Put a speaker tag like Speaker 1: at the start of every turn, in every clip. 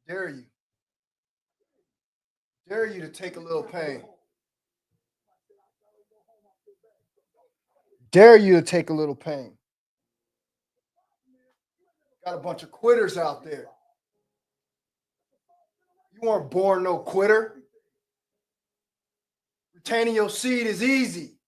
Speaker 1: Dare you. Dare you to take a little pain. Dare you to take a little pain. Got a bunch of quitters out there. You weren't born no quitter. Retaining your seed is easy.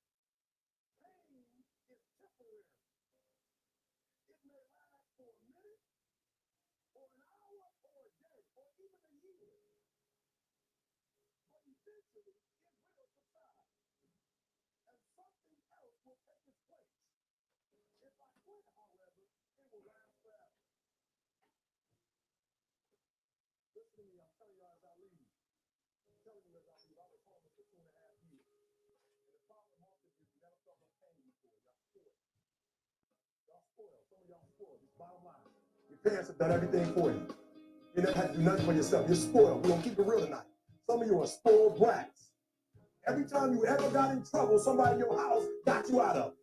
Speaker 2: Your parents have done everything for you. You never had to do nothing for yourself. You're spoiled. We're going to keep it real tonight. Some of you are spoiled brats. Every time you ever got in trouble, somebody in your house got you out of it.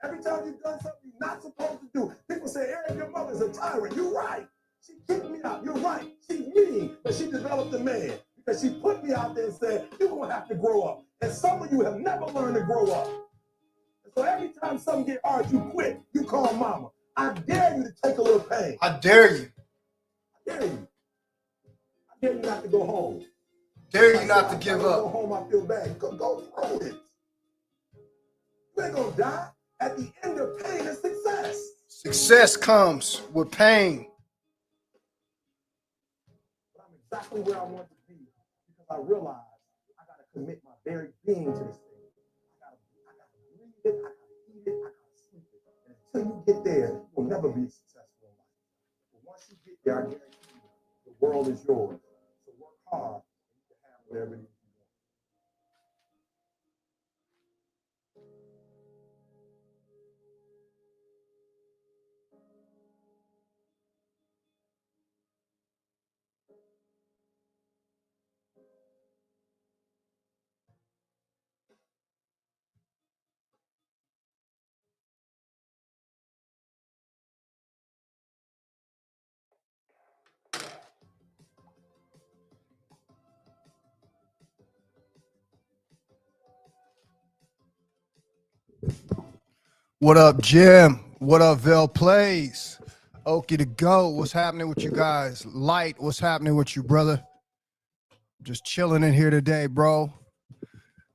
Speaker 2: Every time you've done something you're not supposed to do, people say, Eric, your mother's a tyrant. You're right. She kicked me out. You're right. She's mean, but she developed a man because she put me out there and said, you're going to have to grow up. And some of you have never learned to grow up. And so every time something gets hard, you quit. You call mama. I dare you to take a little pain.
Speaker 1: I dare you.
Speaker 2: I dare you. I dare you not to go home.
Speaker 1: Dare you not to give up.
Speaker 2: Go home, I feel bad. Go through it. You ain't gonna die. At the end of pain is success.
Speaker 1: Success comes with pain.
Speaker 2: But I'm exactly where I want to be because I realize I gotta commit my very being to this thing. I gotta breathe it, I gotta eat it, I gotta sleep it. And until you get there, you'll never be successful in life. But once you get there, I guarantee you, the world is yours. So work hard and you can have whatever it is.
Speaker 1: What up, Jim? What up, Vel Plays? Okie to go. What's happening with you guys? Light, what's happening with you, brother? Just chilling in here today, bro.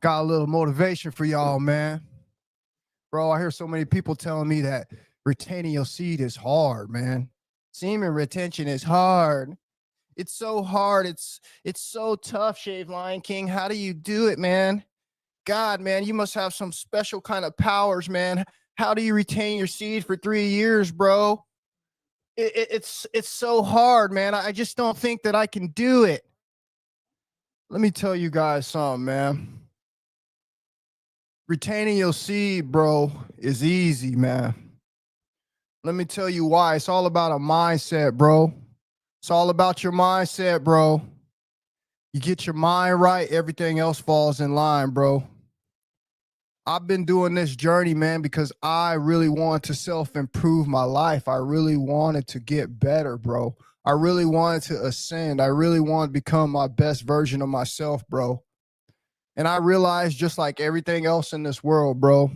Speaker 1: Got a little motivation for y'all, man. Bro, I hear so many people telling me that retaining your seed is hard, man. Semen retention is hard. It's so hard. It's so tough, TheShavedLionKing. How do you do it, man? God, man, you must have some special kind of powers, man. How do you retain your seed for 3 years, bro? It's so hard, man. I just don't think that I can do it. Let me tell you guys something, man. Retaining your seed, bro, is easy, man. Let me tell you why. It's all about a mindset, bro. It's all about your mindset, bro. You get your mind right, everything else falls in line, bro. I've been doing this journey, man, because I really wanted to self-improve my life. I really wanted to get better, bro. I really wanted to ascend. I really wanted to become my best version of myself, bro. And I realized, just like everything else in this world, bro,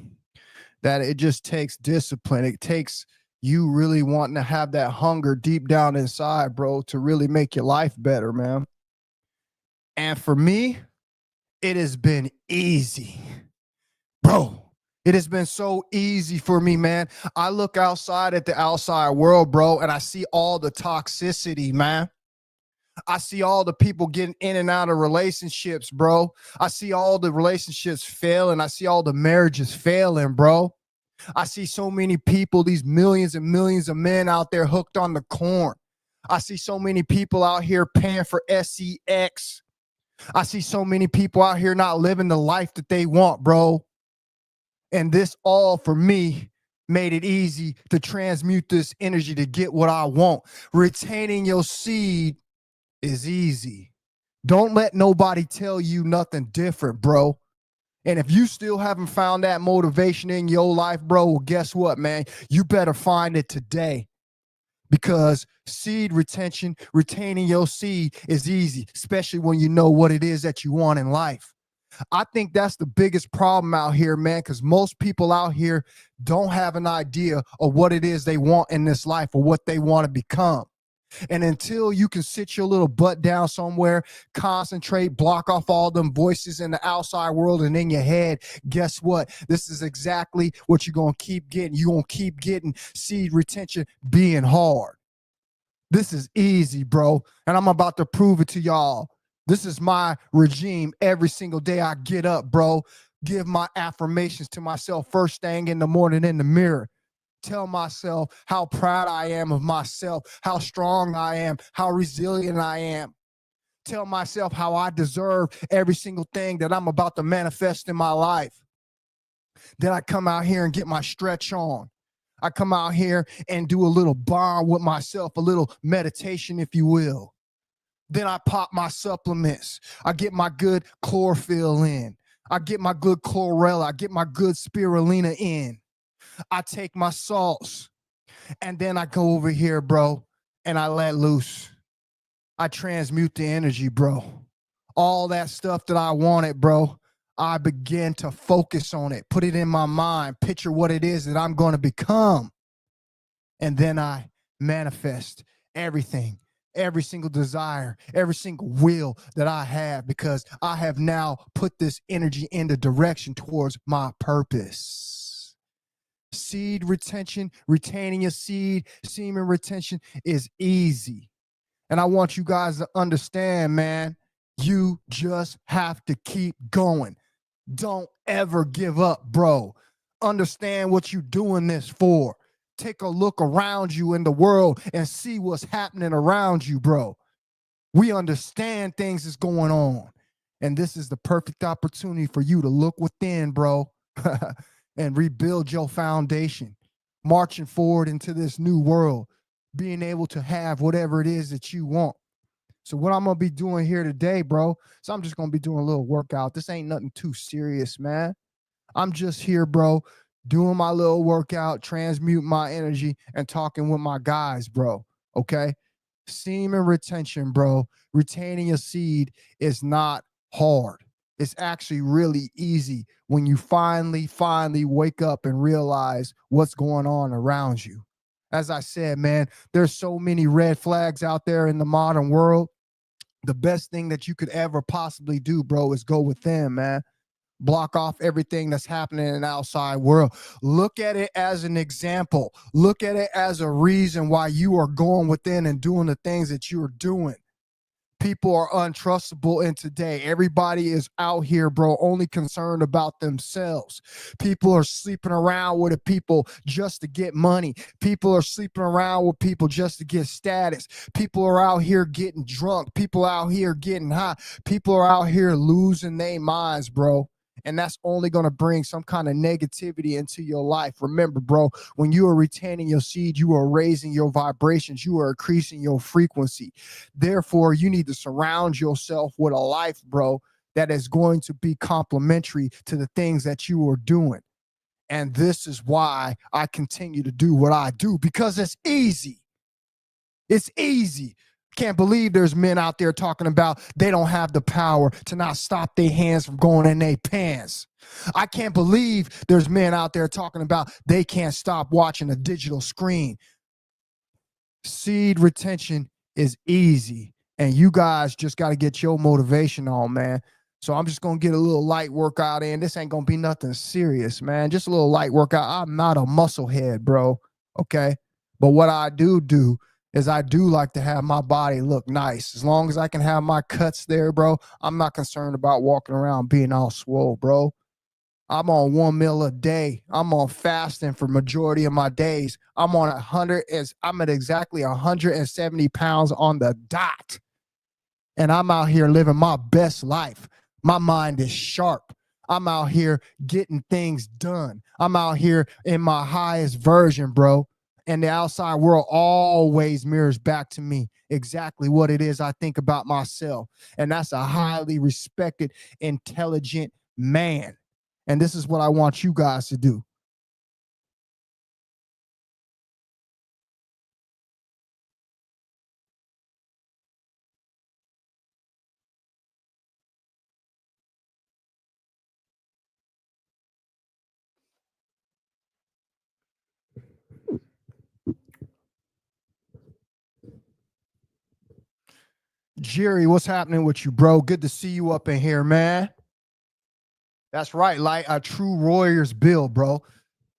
Speaker 1: that it just takes discipline. It takes you really wanting to have that hunger deep down inside, bro, to really make your life better, man. And for me, it has been easy, bro. It has been so easy for me, man. I look outside at the outside world, bro, and I see all the toxicity, man. I see all the people getting in and out of relationships, bro. I see all the relationships failing. I see all the marriages failing, bro. I see so many people, these millions and millions of men out there hooked on the corn. I see so many people out here paying for sex. I see so many people out here not living the life that they want, bro. And this all, for me, made it easy to transmute this energy to get what I want. Retaining your seed is easy. Don't let nobody tell you nothing different, bro. And if you still haven't found that motivation in your life, bro, well, guess what, man? You better find it today, because seed retention, retaining your seed is easy, especially when you know what it is that you want in life. I think that's the biggest problem out here, man, because most people out here don't have an idea of what it is they want in this life or what they want to become. And until you can sit your little butt down somewhere, concentrate, block off all them voices in the outside world and in your head, guess what? This is exactly what you're going to keep getting. You're going to keep getting seed retention being hard. This is easy, bro. And I'm about to prove it to y'all. This is my regime. Every single day I get up, bro, give my affirmations to myself first thing in the morning in the mirror. Tell myself how proud I am of myself, how strong I am, how resilient I am. Tell myself how I deserve every single thing that I'm about to manifest in my life. Then I come out here and get my stretch on. I come out here and do a little bond with myself, a little meditation, if you will. Then I pop my supplements. I get my good chlorophyll in. I get my good chlorella. I get my good spirulina in. I take my salts, and then I go over here, bro, and I let loose. I transmute the energy, bro. All that stuff that I wanted, bro, I begin to focus on it, put it in my mind, picture what it is that I'm going to become. And then I manifest everything, every single desire, every single will that I have, because I have now put this energy in the direction towards my purpose. Seed retention, retaining your seed, semen retention is easy. And I want you guys to understand, man, you just have to keep going. Don't ever give up, bro. Understand what you're doing this for. Take a look around you in the world and see what's happening around you, bro. We understand things is going on. And this is the perfect opportunity for you to look within, bro. And rebuild your foundation, marching forward into this new world, being able to have whatever it is that you want. So what I'm going to be doing here today, bro, so I'm just going to be doing a little workout. This ain't nothing too serious, man. I'm just here, bro, doing my little workout, transmute my energy, and talking with my guys, bro, okay? Semen retention, bro, retaining a seed is not hard. It's actually really easy when you finally wake up and realize what's going on around you. As I said, man, there's so many red flags out there in the modern world. The best thing that you could ever possibly do, bro, is go within, man. Block off everything that's happening in the outside world. Look at it as an example. Look at it as a reason why you are going within and doing the things that you're doing. People are untrustable in today. Everybody is out here, bro, only concerned about themselves. People are sleeping around with people just to get money. People are sleeping around with people just to get status. People are out here getting drunk. People out here getting high. People are out here losing their minds, bro. And that's only going to bring some kind of negativity into your life. Remember, bro, when you are retaining your seed, you are raising your vibrations. You are increasing your frequency. Therefore, you need to surround yourself with a life, bro, that is going to be complementary to the things that you are doing. And this is why I continue to do what I do, because it's easy. It's easy. Can't believe there's men out there talking about they don't have the power to not stop their hands from going in their pants. I can't believe there's men out there talking about they can't stop watching a digital screen. Seed retention is easy, and you guys just got to get your motivation on, man. So I'm just going to get a little light workout in. This ain't going to be nothing serious, man. Just a little light workout. I'm not a muscle head, bro, okay? But what I do is I do like to have my body look nice. As long as I can have my cuts there, bro, I'm not concerned about walking around being all swole, bro. I'm on 1 meal a day. I'm on fasting for majority of my days. I'm at exactly 170 pounds on the dot. And I'm out here living my best life. My mind is sharp. I'm out here getting things done. I'm out here in my highest version, bro. And the outside world always mirrors back to me exactly what it is I think about myself. And that's a highly respected, intelligent man. And this is what I want you guys to do. Jerry, what's happening with you, bro? Good to see you up in here, man. That's right, like a true warrior's build, bro.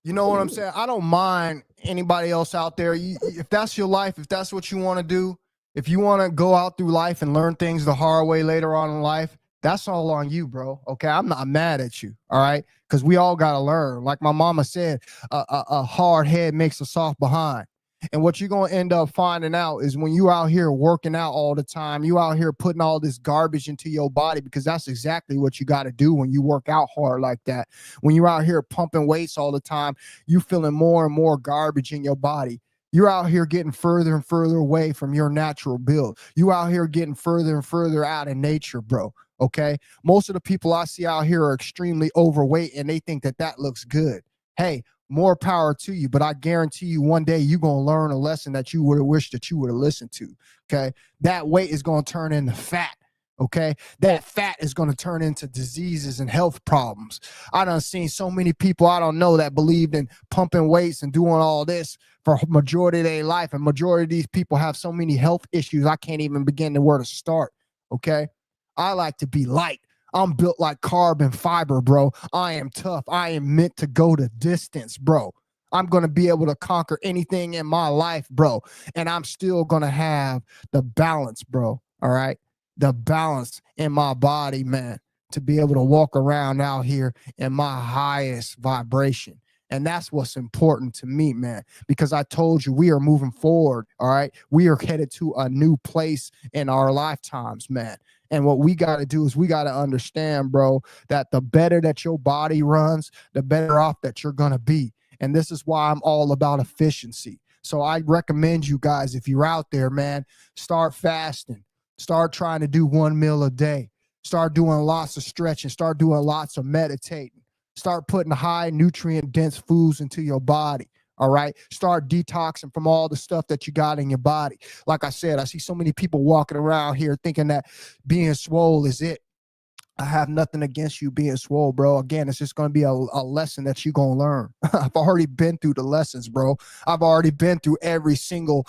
Speaker 1: You know what I'm saying? I don't mind anybody else out there. If that's your life, if that's what you want to do, if you want to go out through life and learn things the hard way later on in life, that's all on you, bro. Okay, I'm not mad at you, all right? Because we all got to learn. Like my mama said, a hard head makes a soft behind. And what you're going to end up finding out is when you out here working out all the time, you out here putting all this garbage into your body, because that's exactly what you got to do when you work out hard like that. When you're out here pumping weights all the time, you feeling more and more garbage in your body. You're out here getting further and further away from your natural build. You out here getting further and further out of nature, bro. Okay. Most of the people I see out here are extremely overweight and they think that that looks good. Hey, more power to you, but I guarantee you one day you're going to learn a lesson that you would have wished that you would have listened to. Okay. That weight is going to turn into fat. Okay. That fat is going to turn into diseases and health problems. I done seen so many people I don't know that believed in pumping weights and doing all this for majority of their life. And majority of these people have so many health issues, I can't even begin to where to start. Okay. I like to be light. I'm built like carbon fiber, bro. I am tough. I am meant to go the distance, bro. I'm going to be able to conquer anything in my life, bro. And I'm still going to have the balance, bro. All right. The balance in my body, man, to be able to walk around out here in my highest vibration. And that's what's important to me, man, because I told you we are moving forward. All right. We are headed to a new place in our lifetimes, man. And what we got to do is we got to understand, bro, that the better that your body runs, the better off that you're going to be. And this is why I'm all about efficiency. So I recommend you guys, if you're out there, man, start fasting. Start trying to do 1 meal a day. Start doing lots of stretching. Start doing lots of meditating. Start putting high nutrient dense foods into your body. All right. Start detoxing from all the stuff that you got in your body. Like I said, I see so many people walking around here thinking that being swole is it. I have nothing against you being swole, bro. Again, it's just going to be a lesson that you're going to learn. I've already been through the lessons, bro. I've already been through every single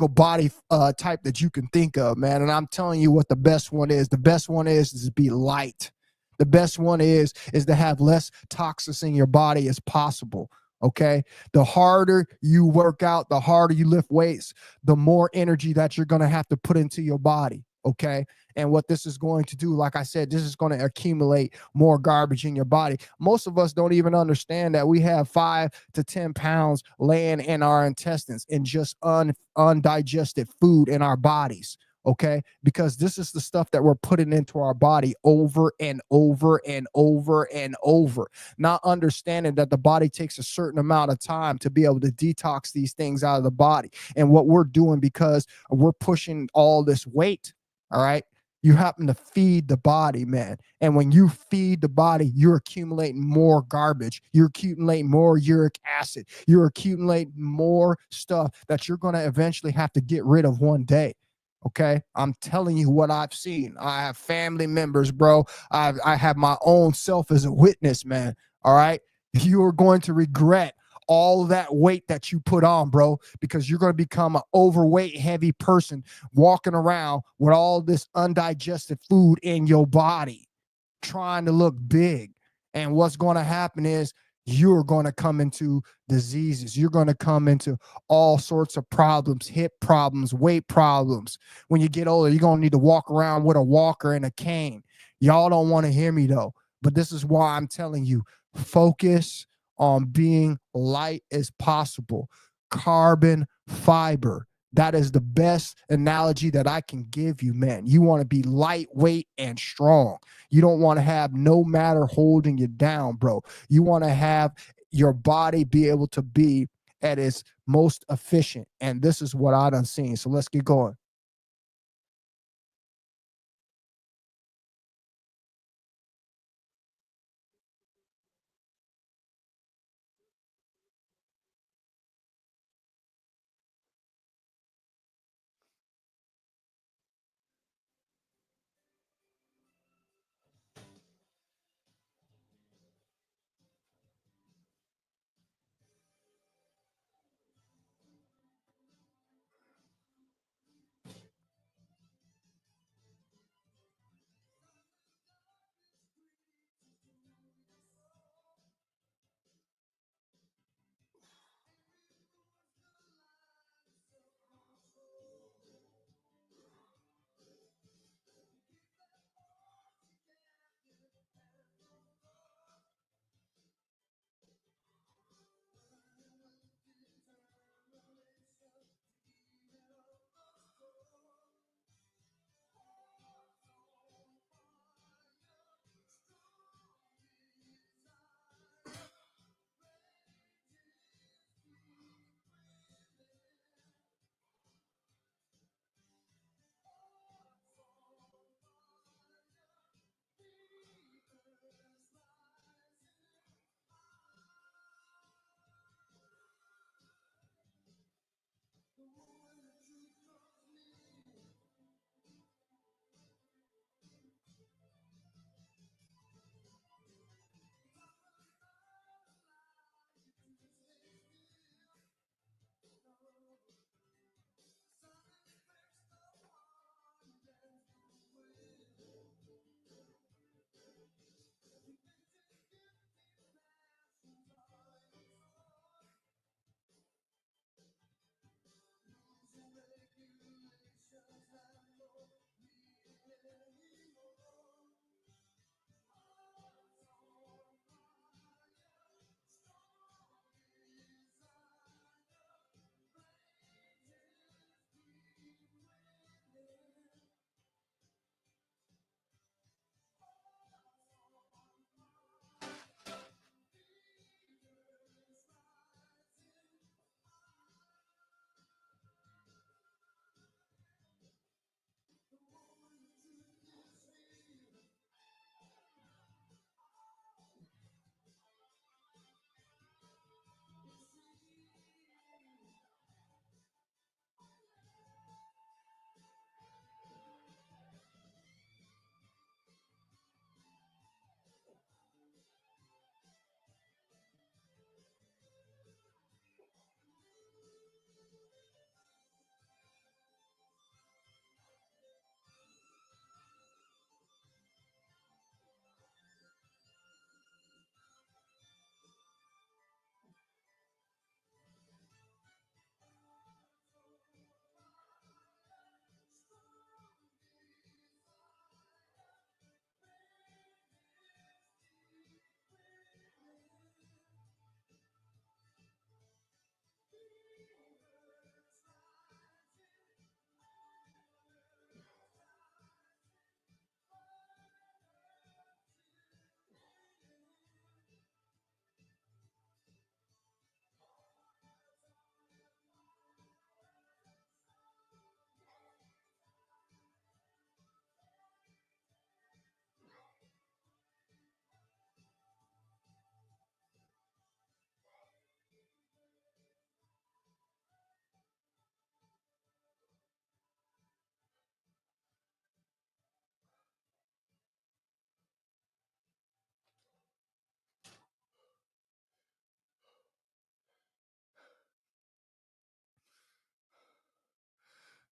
Speaker 1: body type that you can think of, man. And I'm telling you what the best one is. The best one is to be light. The best one is to have less toxins in your body as possible. Okay. The harder you work out, the harder you lift weights, the more energy that you're going to have to put into your body. Okay. And what this is going to do, like I said, this is going to accumulate more garbage in your body. Most of us don't even understand that we have 5 to 10 pounds laying in our intestines in just undigested food in our bodies. Okay, because this is the stuff that we're putting into our body over and over and over and over, not understanding that the body takes a certain amount of time to be able to detox these things out of the body. And what we're doing, because we're pushing all this weight, all right, You happen to feed the body, man. And when you feed the body, you're accumulating more garbage. You're accumulating more uric acid. You're accumulating more stuff that you're going to eventually have to get rid of one day. Okay. I'm telling you what I've seen. I have family members, bro. I have my own self as a witness, man. All right. You are going to regret all that weight that you put on, bro, because you're going to become an overweight, heavy person walking around with all this undigested food in your body, trying to look big. And what's going to happen is you're going to come into diseases. You're going to come into all sorts of problems, hip problems, weight problems. When you get older, you're going to need to walk around with a walker and a cane. Y'all don't want to hear me though, but this is why I'm telling you, focus on being light as possible. Carbon fiber. That is the best analogy that I can give you, man. You want to be lightweight and strong. You don't want to have no matter holding you down, bro. You want to have your body be able to be at its most efficient. And this is what I done seen. So let's get going.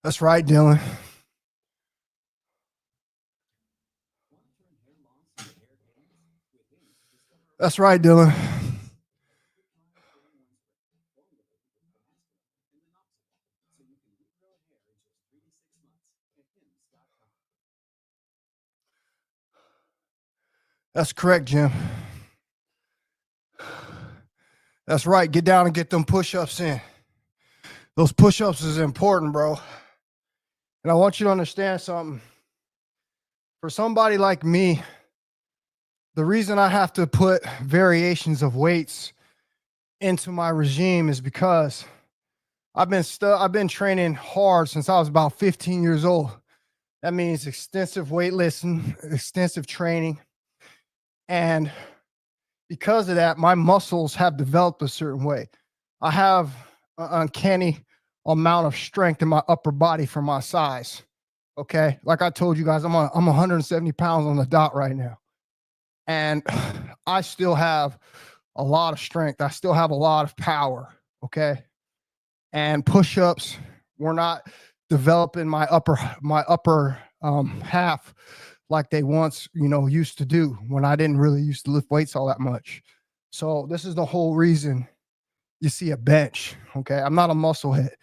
Speaker 1: That's right, Dylan. That's right, Dylan. That's correct, Jim. That's right. Get down and get them push-ups in. Those push-ups is important, bro. And I want you to understand something. For somebody like me, the reason I have to put variations of weights into my regime is because I've been training hard since I was about 15 years old. That means extensive weightlifting, extensive training. And because of that, my muscles have developed a certain way. I have an uncanny amount of strength in my upper body for my size. Okay. Like I told you guys, I'm 170 pounds on the dot right now. And I still have a lot of strength. I still have a lot of power. Okay. And push-ups were not developing my upper half like they once, used to do when I didn't really used to lift weights all that much. So this is the whole reason you see a bench. Okay. I'm not a muscle head.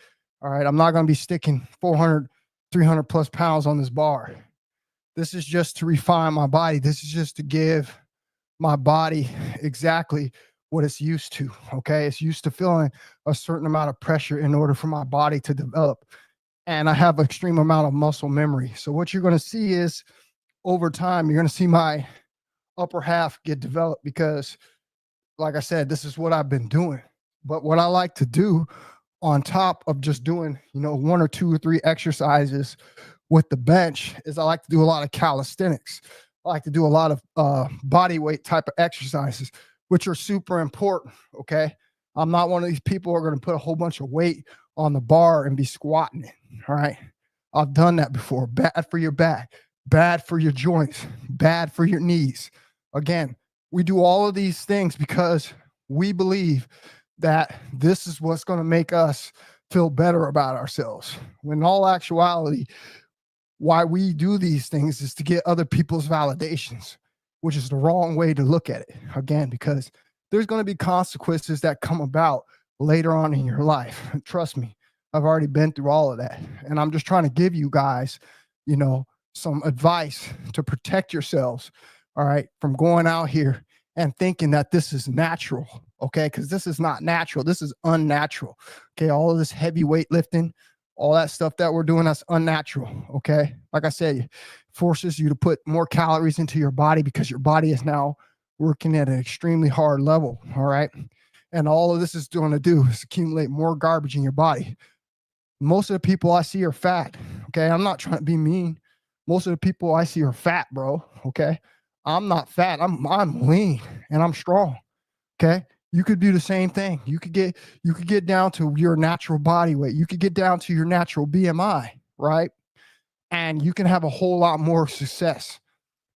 Speaker 1: All right. I'm not going to be sticking 400, 300 plus pounds on this bar. This is just to refine my body. This is just to give my body exactly what it's used to. Okay. It's used to feeling a certain amount of pressure in order for my body to develop. And I have an extreme amount of muscle memory. So what you're going to see is over time, you're going to see my upper half get developed because, like I said, this is what I've been doing. But what I like to do on top of just doing, 1 or 2 or 3 exercises with the bench is I like to do a lot of calisthenics. I like to do a lot of body weight type of exercises, which are super important. Okay. I'm not one of these people who are going to put a whole bunch of weight on the bar and be squatting it. All right. I've done that before. Bad for your back, bad for your joints, bad for your knees. Again, we do all of these things because we believe that this is what's going to make us feel better about ourselves. When in all actuality, why we do these things is to get other people's validations, which is the wrong way to look at it. Again, because there's going to be consequences that come about later on in your life. Trust me, I've already been through all of that. And I'm just trying to give you guys, some advice to protect yourselves, all right, from going out here and thinking that this is natural, okay? Because this is not natural. This is unnatural, okay? All of this heavy weightlifting, all that stuff that we're doing, that's unnatural, okay? Like I said, it forces you to put more calories into your body because your body is now working at an extremely hard level, all right? And all of this is going to do is accumulate more garbage in your body. Most of the people I see are fat, okay? I'm not trying to be mean. Most of the people I see are fat, bro, okay? I'm not fat. I'm lean and I'm strong, okay? You could do the same thing. You could get down to your natural body weight. You could get down to your natural BMI, right? And you can have a whole lot more success.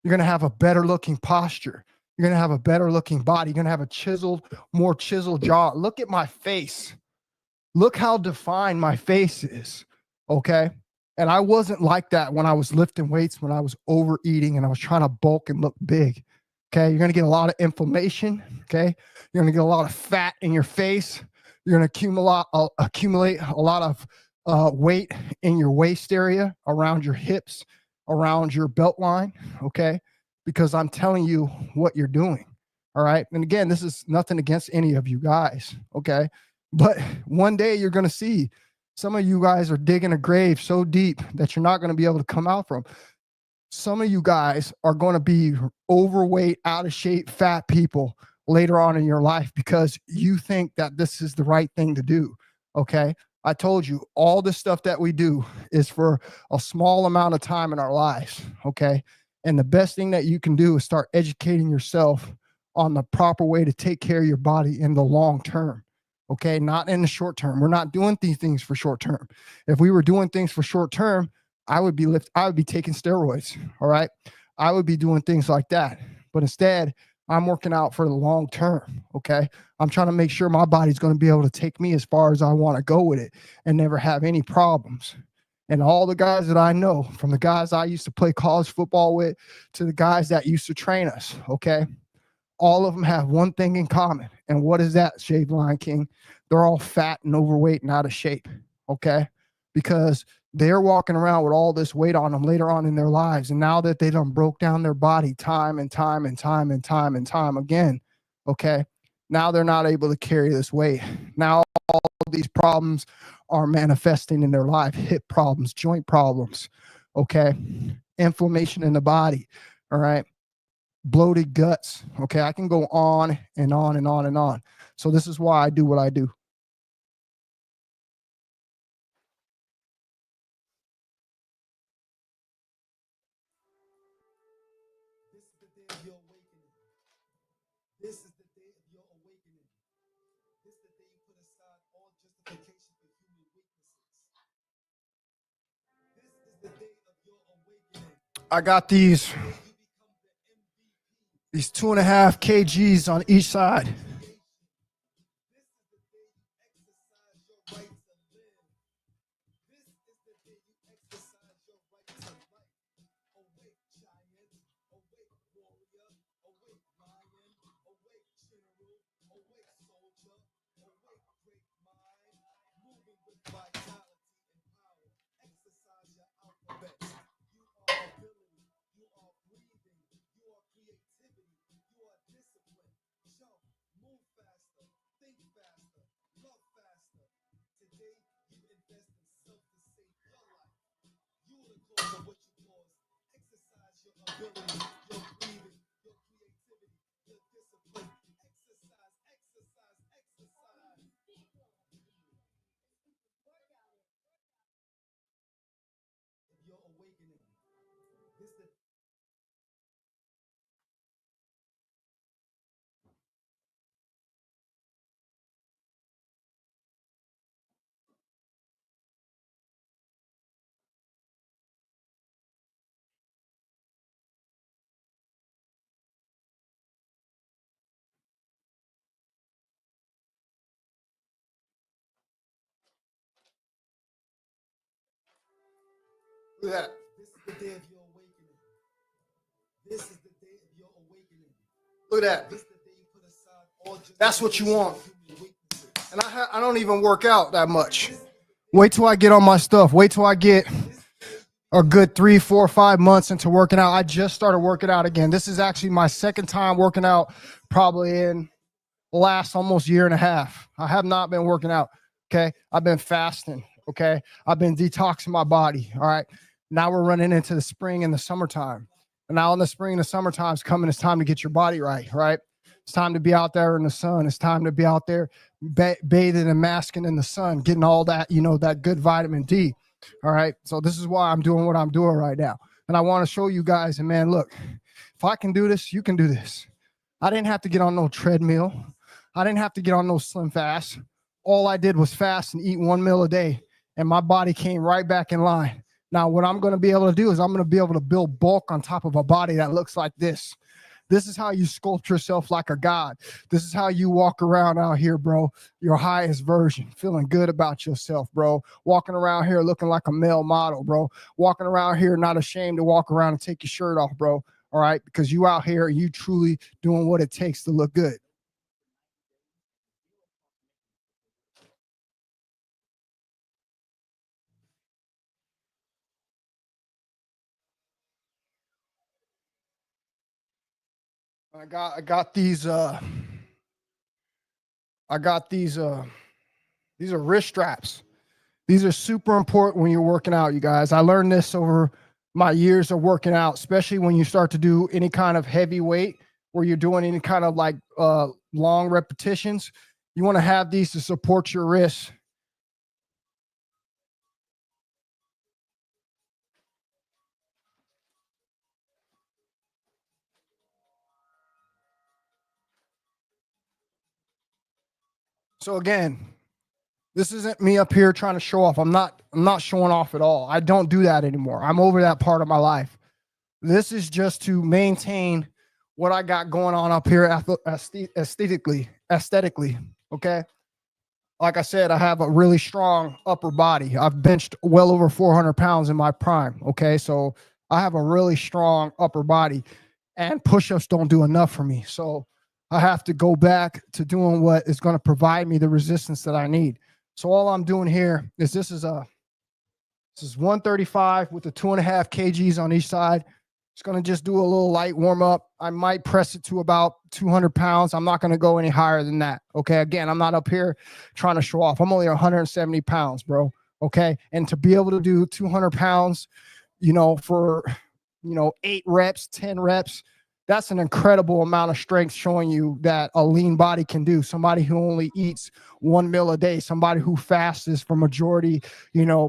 Speaker 1: You're going to have a better looking posture. You're going to have a better looking body. You're going to have a more chiseled jaw. Look at my face. Look how defined my face is, okay? And I wasn't like that when I was lifting weights, when I was overeating and I was trying to bulk and look big. Okay. You're going to get a lot of inflammation. Okay. You're going to get a lot of fat in your face. You're going to accumulate a lot of weight in your waist area, around your hips, around your belt line. Okay. Because I'm telling you what you're doing. All right. And again, this is nothing against any of you guys. Okay. But one day you're going to see some of you guys are digging a grave so deep that you're not going to be able to come out from. Some of you guys are going to be overweight, out of shape, fat people later on in your life because you think that this is the right thing to do. Okay. I told you all the stuff that we do is for a small amount of time in our lives. Okay. And the best thing that you can do is start educating yourself on the proper way to take care of your body in the long term. Okay. Not in the short term. We're not doing these things for short term. If we were doing things for short term, I would be taking steroids. All right. I would be doing things like that. But instead, I'm working out for the long term. Okay. I'm trying to make sure my body's going to be able to take me as far as I want to go with it and never have any problems. And all the guys that I know, from the guys I used to play college football with to the guys that used to train us, okay, all of them have one thing in common. And what is that, Shaved Lion King? They're all fat and overweight and out of shape, okay? Because they're walking around with all this weight on them later on in their lives. And now that they done broke down their body time and time and time and time and time again, okay, now they're not able to carry this weight. Now all these problems are manifesting in their life. Hip problems, joint problems, okay, inflammation in the body, all right, bloated guts, okay. I can go on and on and on and on. So this is why I do what I do.
Speaker 2: This is the day of your awakening. This is the day you put aside all justification for human weaknesses. This is the day of your awakening.
Speaker 1: I got these 2.5 kgs on each side.
Speaker 2: This is the day you exercise your right to live. This is the day you exercise your right to life. Awake, giant. Awake, warrior. Awake, lion. Awake, general. Awake, soldier. Awake, great mind. Moving with vitality and power. Exercise your alphabet. You are ability. You are breathing. You are creativity. You are discipline. Jump. Move faster. Think faster. Love faster. Today, you invest in self to save your life. You are the cause of what you cause. Exercise your ability, your breathing, your creativity, your discipline. Exercise, exercise, exercise. If you're awakening, this the
Speaker 1: Look at that.
Speaker 2: This is the day of your awakening. This is the day of your awakening.
Speaker 1: Look at that.
Speaker 2: This is the day you put aside all
Speaker 1: That's what you want.
Speaker 2: human weaknesses.
Speaker 1: And I don't even work out that much. Wait till I get on my stuff. Wait till I get a good 3, 4, 5 months into working out. I just started working out again. This is actually my second time working out, probably in the last almost year and a half. I have not been working out. Okay. I've been fasting. Okay. I've been detoxing my body. All right. Now we're running into the spring and the summertime. And now in the spring and the summertime is coming. It's time to get your body right. Right. It's time to be out there in the sun. It's time to be out there bathing and masking in the sun, getting all that, that good vitamin D. All right. So this is why I'm doing what I'm doing right now. And I want to show you guys, and man, look, if I can do this, you can do this. I didn't have to get on no treadmill. I didn't have to get on no slim fast. All I did was fast and eat 1 meal a day. And my body came right back in line. Now, what I'm going to be able to do is I'm going to be able to build bulk on top of a body that looks like this. This is how you sculpt yourself like a god. This is how you walk around out here, bro. Your highest version, feeling good about yourself, bro. Walking around here looking like a male model, bro. Walking around here not ashamed to walk around and take your shirt off, bro. All right, because you out here, you truly doing what it takes to look good. I got these these are wrist straps. These are super important when you're working out, you guys. I learned this over my years of working out, especially when you start to do any kind of heavy weight where you're doing any kind of like long repetitions. You want to have these to support your wrists. So again, this isn't me up here trying to show off. I'm not showing off at all. I don't do that anymore. I'm over that part of my life. This is just to maintain what I got going on up here aesthetically. Okay. like I said, I have a really strong upper body. I've benched well over 400 pounds in my prime. Okay. So I have a really strong upper body, and push-ups don't do enough for me. So I have to go back to doing what is going to provide me the resistance that I need. So all I'm doing here is this is 135 with the 2.5 kgs on each side. It's going to just do a little light warm up. I might press it to about 200 pounds. I'm not going to go any higher than that. Okay. Again, I'm not up here trying to show off. I'm only 170 pounds, bro. Okay. And to be able to do 200 pounds, for, 8 reps, 10 reps, that's an incredible amount of strength, showing you that a lean body can do. Somebody who only eats 1 meal a day, somebody who fasts for majority,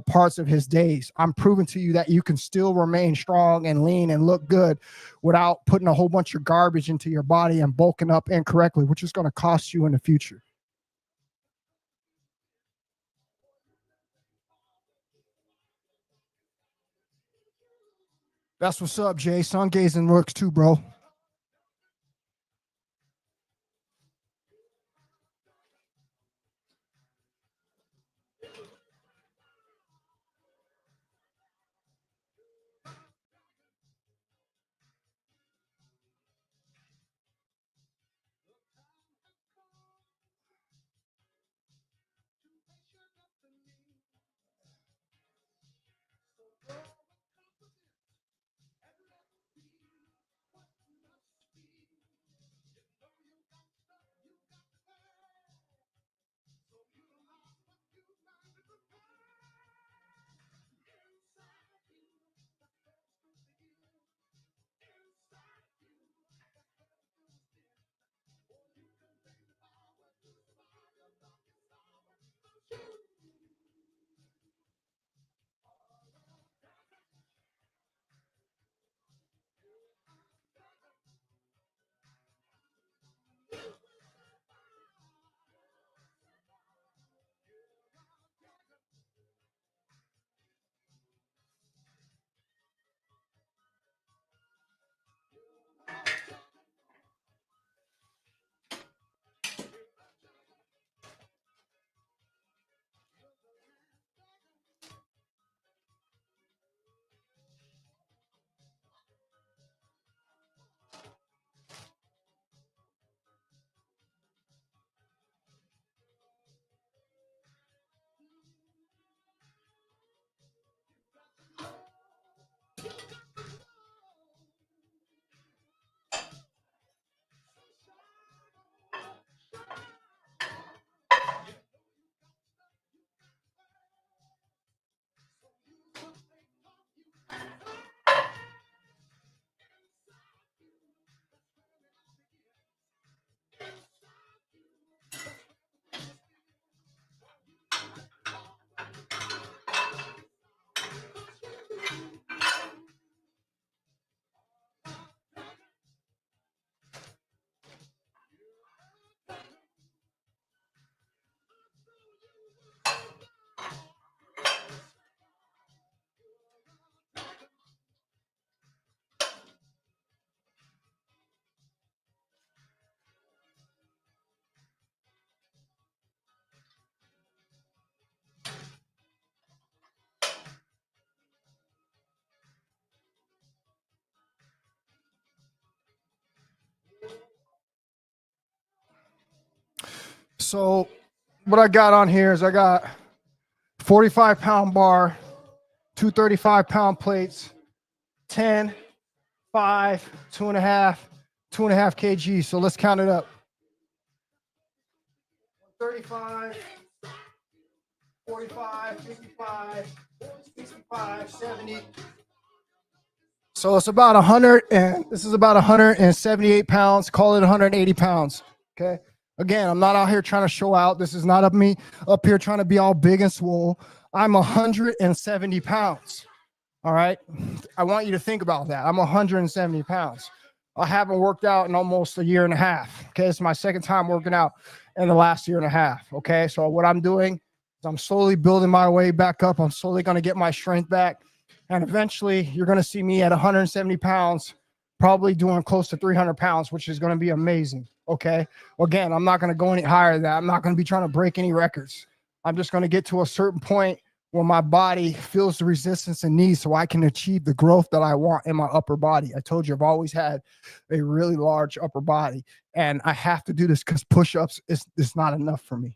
Speaker 1: parts of his days. I'm proving to you that you can still remain strong and lean and look good without putting a whole bunch of garbage into your body and bulking up incorrectly, which is going to cost you in the future. That's what's up, Jay. Sun gazing works too, bro. So what I got on here is I got 45-pound bar, 235-pound plates, 10, 5, 2.5, 2.5 kg. So let's count it up. 35, 45, 55, 65, 70. So it's about 100, and this is about 178 pounds. Call it 180 pounds. Okay. Again, I'm not out here trying to show out. This is not of me up here trying to be all big and swole. I'm 170 pounds. All right. I want you to think about that. I'm 170 pounds. I haven't worked out in almost a year and a half. Okay. It's my second time working out in the last year and a half. Okay. So what I'm doing is I'm slowly building my way back up. I'm slowly going to get my strength back. And eventually you're going to see me at 170 pounds, probably doing close to 300 pounds, which is going to be amazing. Okay. Again, I'm not going to go any higher than that. I'm not going to be trying to break any records. I'm just going to get to a certain point where my body feels the resistance and needs so I can achieve the growth that I want in my upper body. I told you I've always had a really large upper body, and I have to do this because push-ups is not enough for me.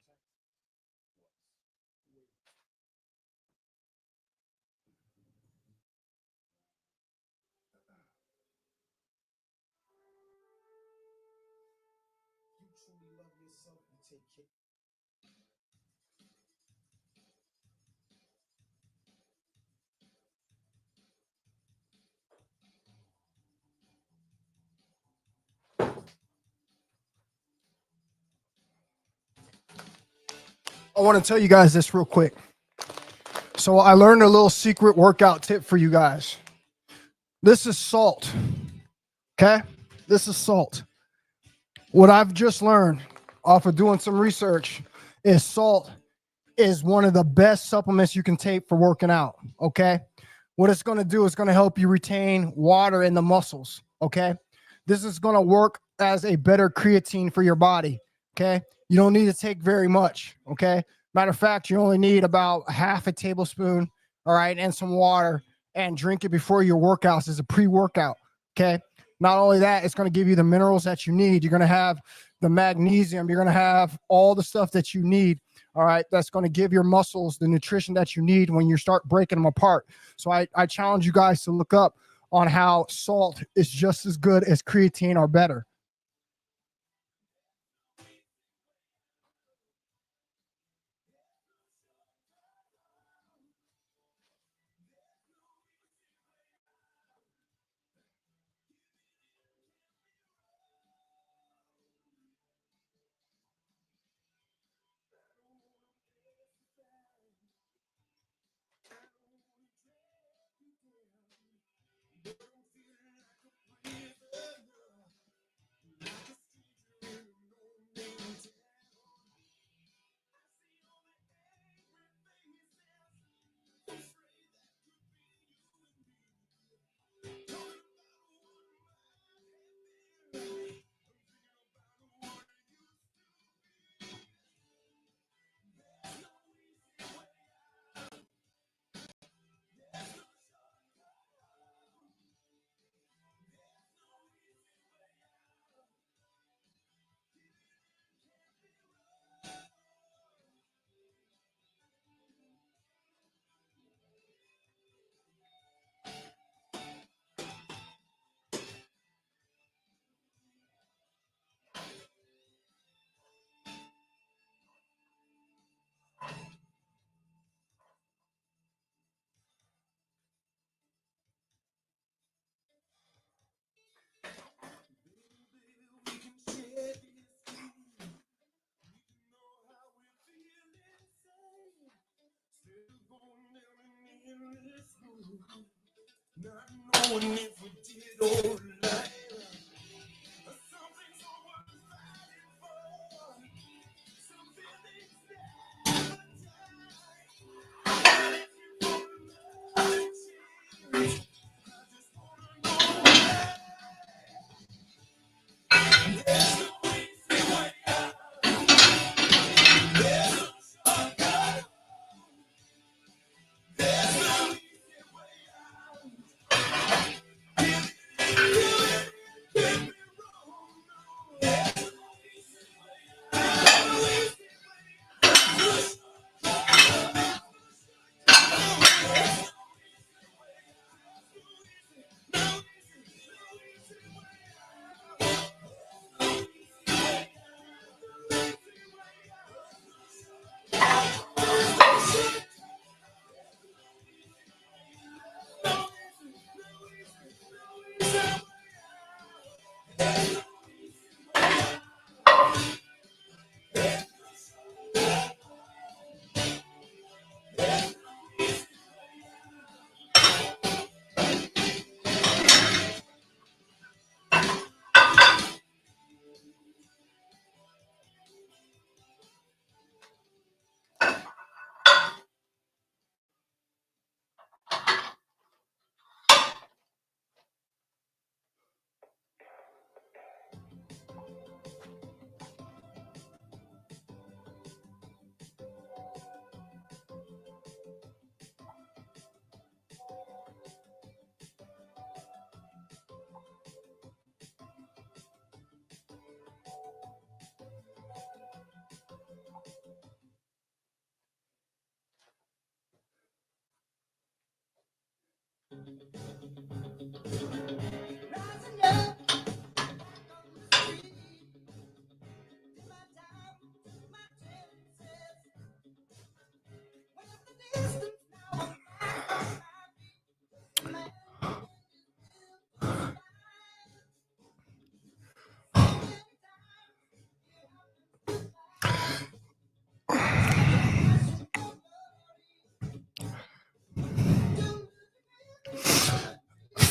Speaker 1: I want to tell you guys this real quick. So I learned a little secret workout tip for you guys. This is salt. Okay? This is salt. What I've just learned off of doing some research is salt is one of the best supplements you can take for working out. Okay? What it's going to do is going to help you retain water in the muscles. Okay? This is going to work as a better creatine for your body. Okay? You don't need to take very much. Okay? Matter of fact, you only need about half a tablespoon, all right, and some water, and drink it before your workouts as a pre-workout. Okay? Not only that, it's going to give you the minerals that you need. You're going to have the magnesium. You're going to have all the stuff that you need. All right. That's going to give your muscles the nutrition that you need when you start breaking them apart. So I challenge you guys to look up on how salt is just as good as creatine or better.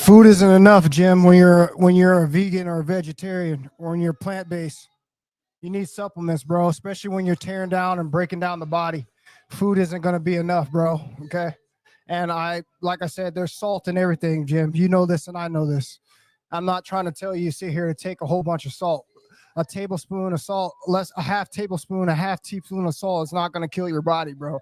Speaker 1: Food isn't enough, Jim, when you're a vegan or a vegetarian or when you're plant-based. You need supplements, bro, especially when you're tearing down and breaking down the body. Food isn't going to be enough, bro. Okay. And like I said, there's salt in everything, Jim. You know this and I know this. I'm not trying to tell you sit here to take a whole bunch of salt. A tablespoon of salt, a half tablespoon, a half teaspoon of salt is not going to kill your body, bro.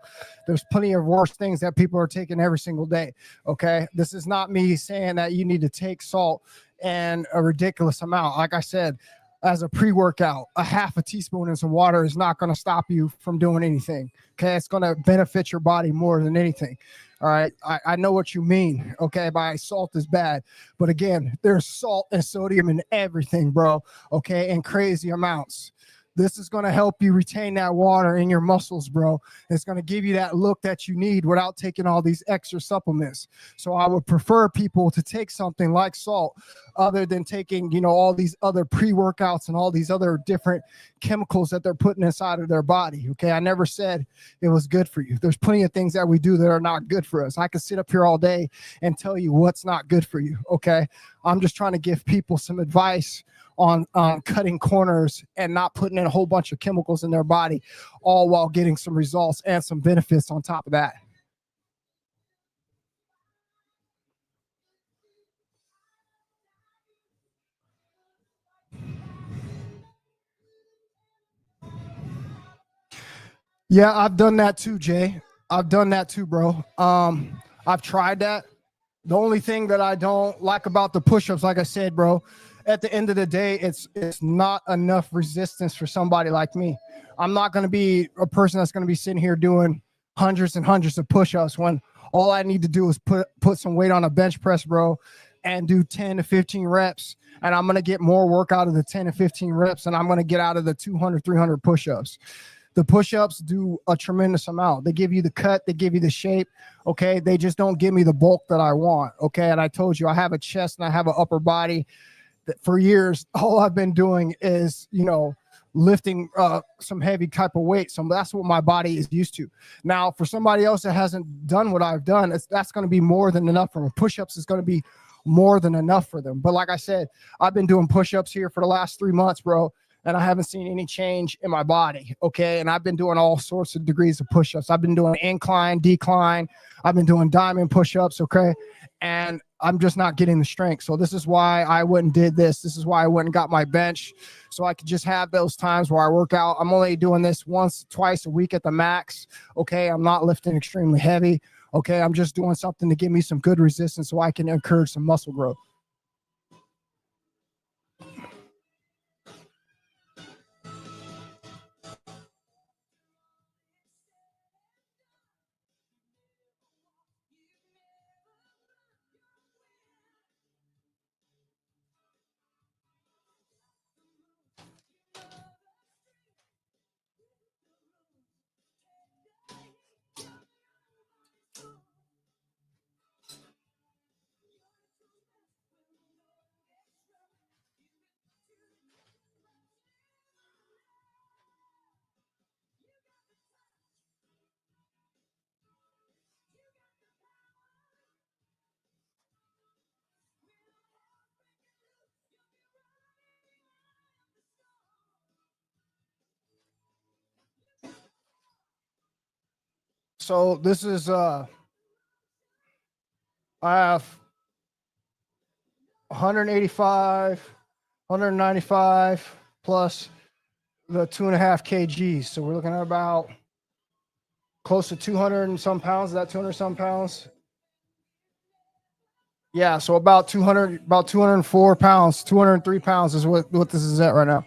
Speaker 1: There's plenty of worse things that people are taking every single day. Okay. This is not me saying that you need to take salt and a ridiculous amount. Like I said, as a pre-workout, a half a teaspoon in some water is not going to stop you from doing anything. Okay. It's going to benefit your body more than anything. All right. I know what you mean. Okay. By salt is bad. But again, there's salt and sodium in everything, bro. Okay. In crazy amounts. This is going to help you retain that water in your muscles, bro. It's going to give you that look that you need without taking all these extra supplements. So I would prefer people to take something like salt other than taking, you know, all these other pre-workouts and all these other different chemicals that they're putting inside of their body. Okay. I never said it was good for you. There's plenty of things that we do that are not good for us. I could sit up here all day and tell you what's not good for you. Okay. I'm just trying to give people some advice on cutting corners and not putting in a whole bunch of chemicals in their body, all while getting some results and some benefits on top of that. Yeah, I've done that too, Jay. I've done that too, bro. I've tried that. The only thing that I don't like about the push-ups, like I said, bro, at the end of the day, it's not enough resistance for somebody like me. I'm not going to be a person that's going to be sitting here doing hundreds and hundreds of push-ups when all I need to do is put some weight on a bench press, bro, and do 10 to 15 reps. And I'm going to get more work out of the 10 to 15 reps and I'm going to get out of the 200, 300 push-ups. The push-ups do a tremendous amount. They give you the cut, they give you the shape. Okay. They just don't give me the bulk that I want. Okay. And I told you, I have a chest and I have an upper body that for years, all I've been doing is, you know, lifting some heavy type of weight. So that's what my body is used to. Now, for somebody else that hasn't done what I've done, that's going to be more than enough for them. Push-ups is going to be more than enough for them. But like I said, I've been doing push-ups here for the last 3 months, bro. And I haven't seen any change in my body. Okay. And I've been doing all sorts of degrees of push-ups. I've been doing incline, decline. I've been doing diamond push-ups. Okay. And I'm just not getting the strength. So this is why I went and did this. This is why I went and got my bench. So I could just have those times where I work out. I'm only doing this once, twice a week at the max. Okay. I'm not lifting extremely heavy. Okay. I'm just doing something to give me some good resistance so I can encourage some muscle growth. So this is I have 185, 195 plus the 2.5 kgs. So we're looking at about close to 200 and some pounds. Is that 200 some pounds? Yeah. So about 204 pounds, 203 pounds is what this is at right now.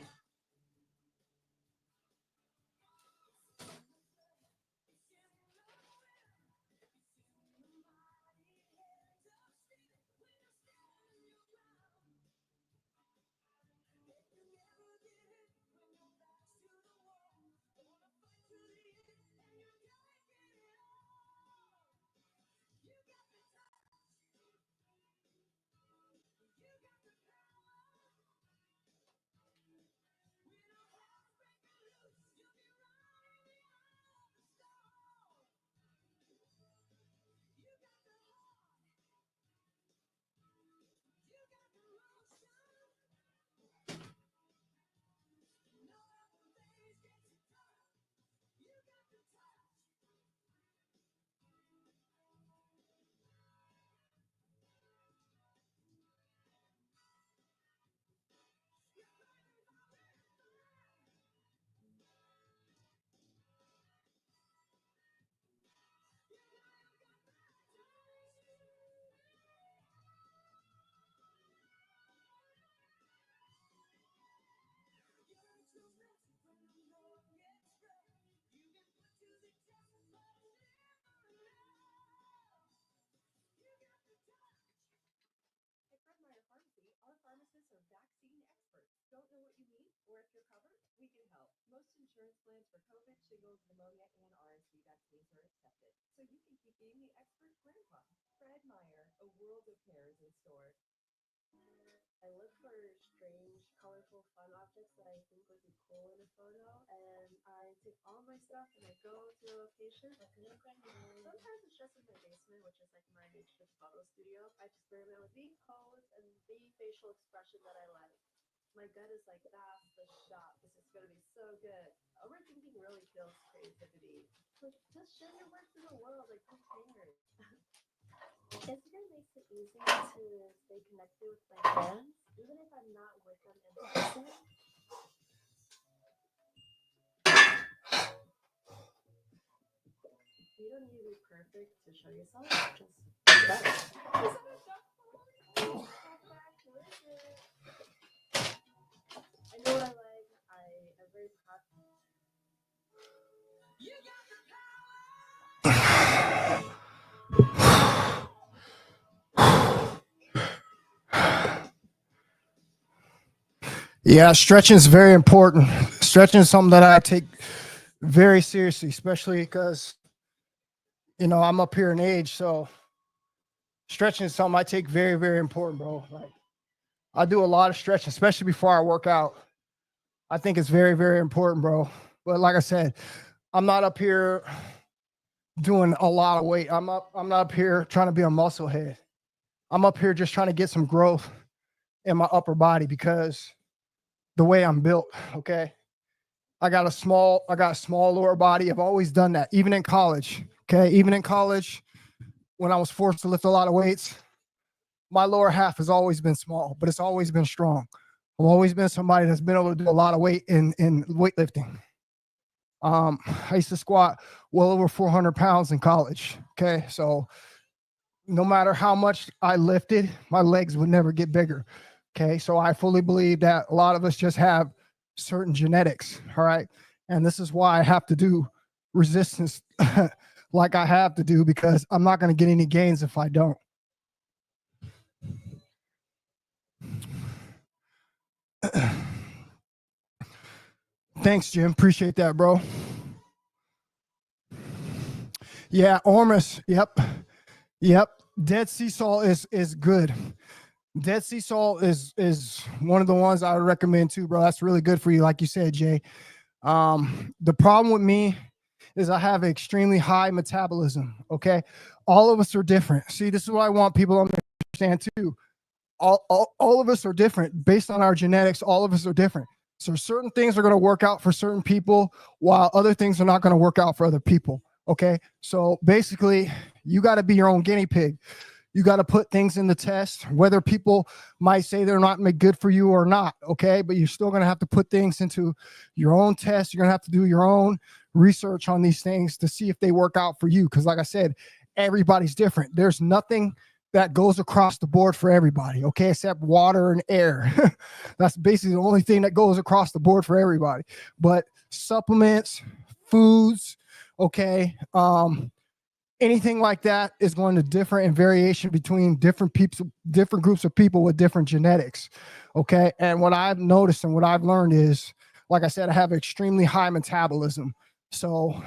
Speaker 3: are vaccine experts. Don't know what you need or if you're covered? We can help. Most insurance plans for COVID, shingles, pneumonia, and RSV vaccines are accepted. So you can keep being the expert grandpa. Fred Meyer, a world of care is in store. I look for strange, colorful, fun objects that I think would be cool in a photo, and I take all my stuff and I go to a location. Sometimes it's just in my basement, which is like my makeshift photo studio. I experiment with the pose and the facial expression that I like. My gut is like, that's the shot. This is gonna be so good. Overthinking really kills creativity. Like, just share your work to the world, like, who cares? Instagram makes it easy to stay connected with my friends, even if I'm not with them in person. You don't need to be perfect to show yourself, just be better. I know what I like. I am very happy.
Speaker 1: Yeah, stretching is very important. Stretching is something that I take very seriously, especially because, you know, I'm up here in age. So stretching is something I take very, very important, bro. Like, I do a lot of stretching, especially before I work out. I think it's very, very important, bro. But like I said, I'm not up here doing a lot of weight. I'm not up here trying to be a muscle head. I'm up here just trying to get some growth in my upper body because the way I'm built, okay? I got a small lower body. I've always done that, even in college, okay? Even in college, when I was forced to lift a lot of weights, my lower half has always been small, but it's always been strong. I've always been somebody that's been able to do a lot of weight in weightlifting. I used to squat well over 400 pounds in college, okay? So no matter how much I lifted, my legs would never get bigger. Okay, so I fully believe that a lot of us just have certain genetics, all right? And this is why I have to do resistance like I have to do, because I'm not going to get any gains if I don't. Thanks, Jim. Appreciate that, bro. Yeah, Ormus. Yep. Dead sea salt is good. Dead sea salt is one of the ones I would recommend too, bro. That's really good for you, like you said, Jay. The problem with me is I have extremely high metabolism. Okay, all of us are different. See, this is what I want people to understand too. All of us are different based on our genetics. All of us are different. So certain things are going to work out for certain people, while other things are not going to work out for other people. Okay, so basically, you got to be your own guinea pig. You got to put things in the test, whether people might say they're not good for you or not, okay? But you're still going to have to put things into your own test. You're going to have to do your own research on these things to see if they work out for you. Because like I said, everybody's different. There's nothing that goes across the board for everybody, okay, except water and air. That's basically the only thing that goes across the board for everybody. But supplements, foods, okay, anything like that is going to differ in variation between different groups of people with different genetics. Okay. And what I've noticed and what I've learned is, like I said, I have extremely high metabolism. So,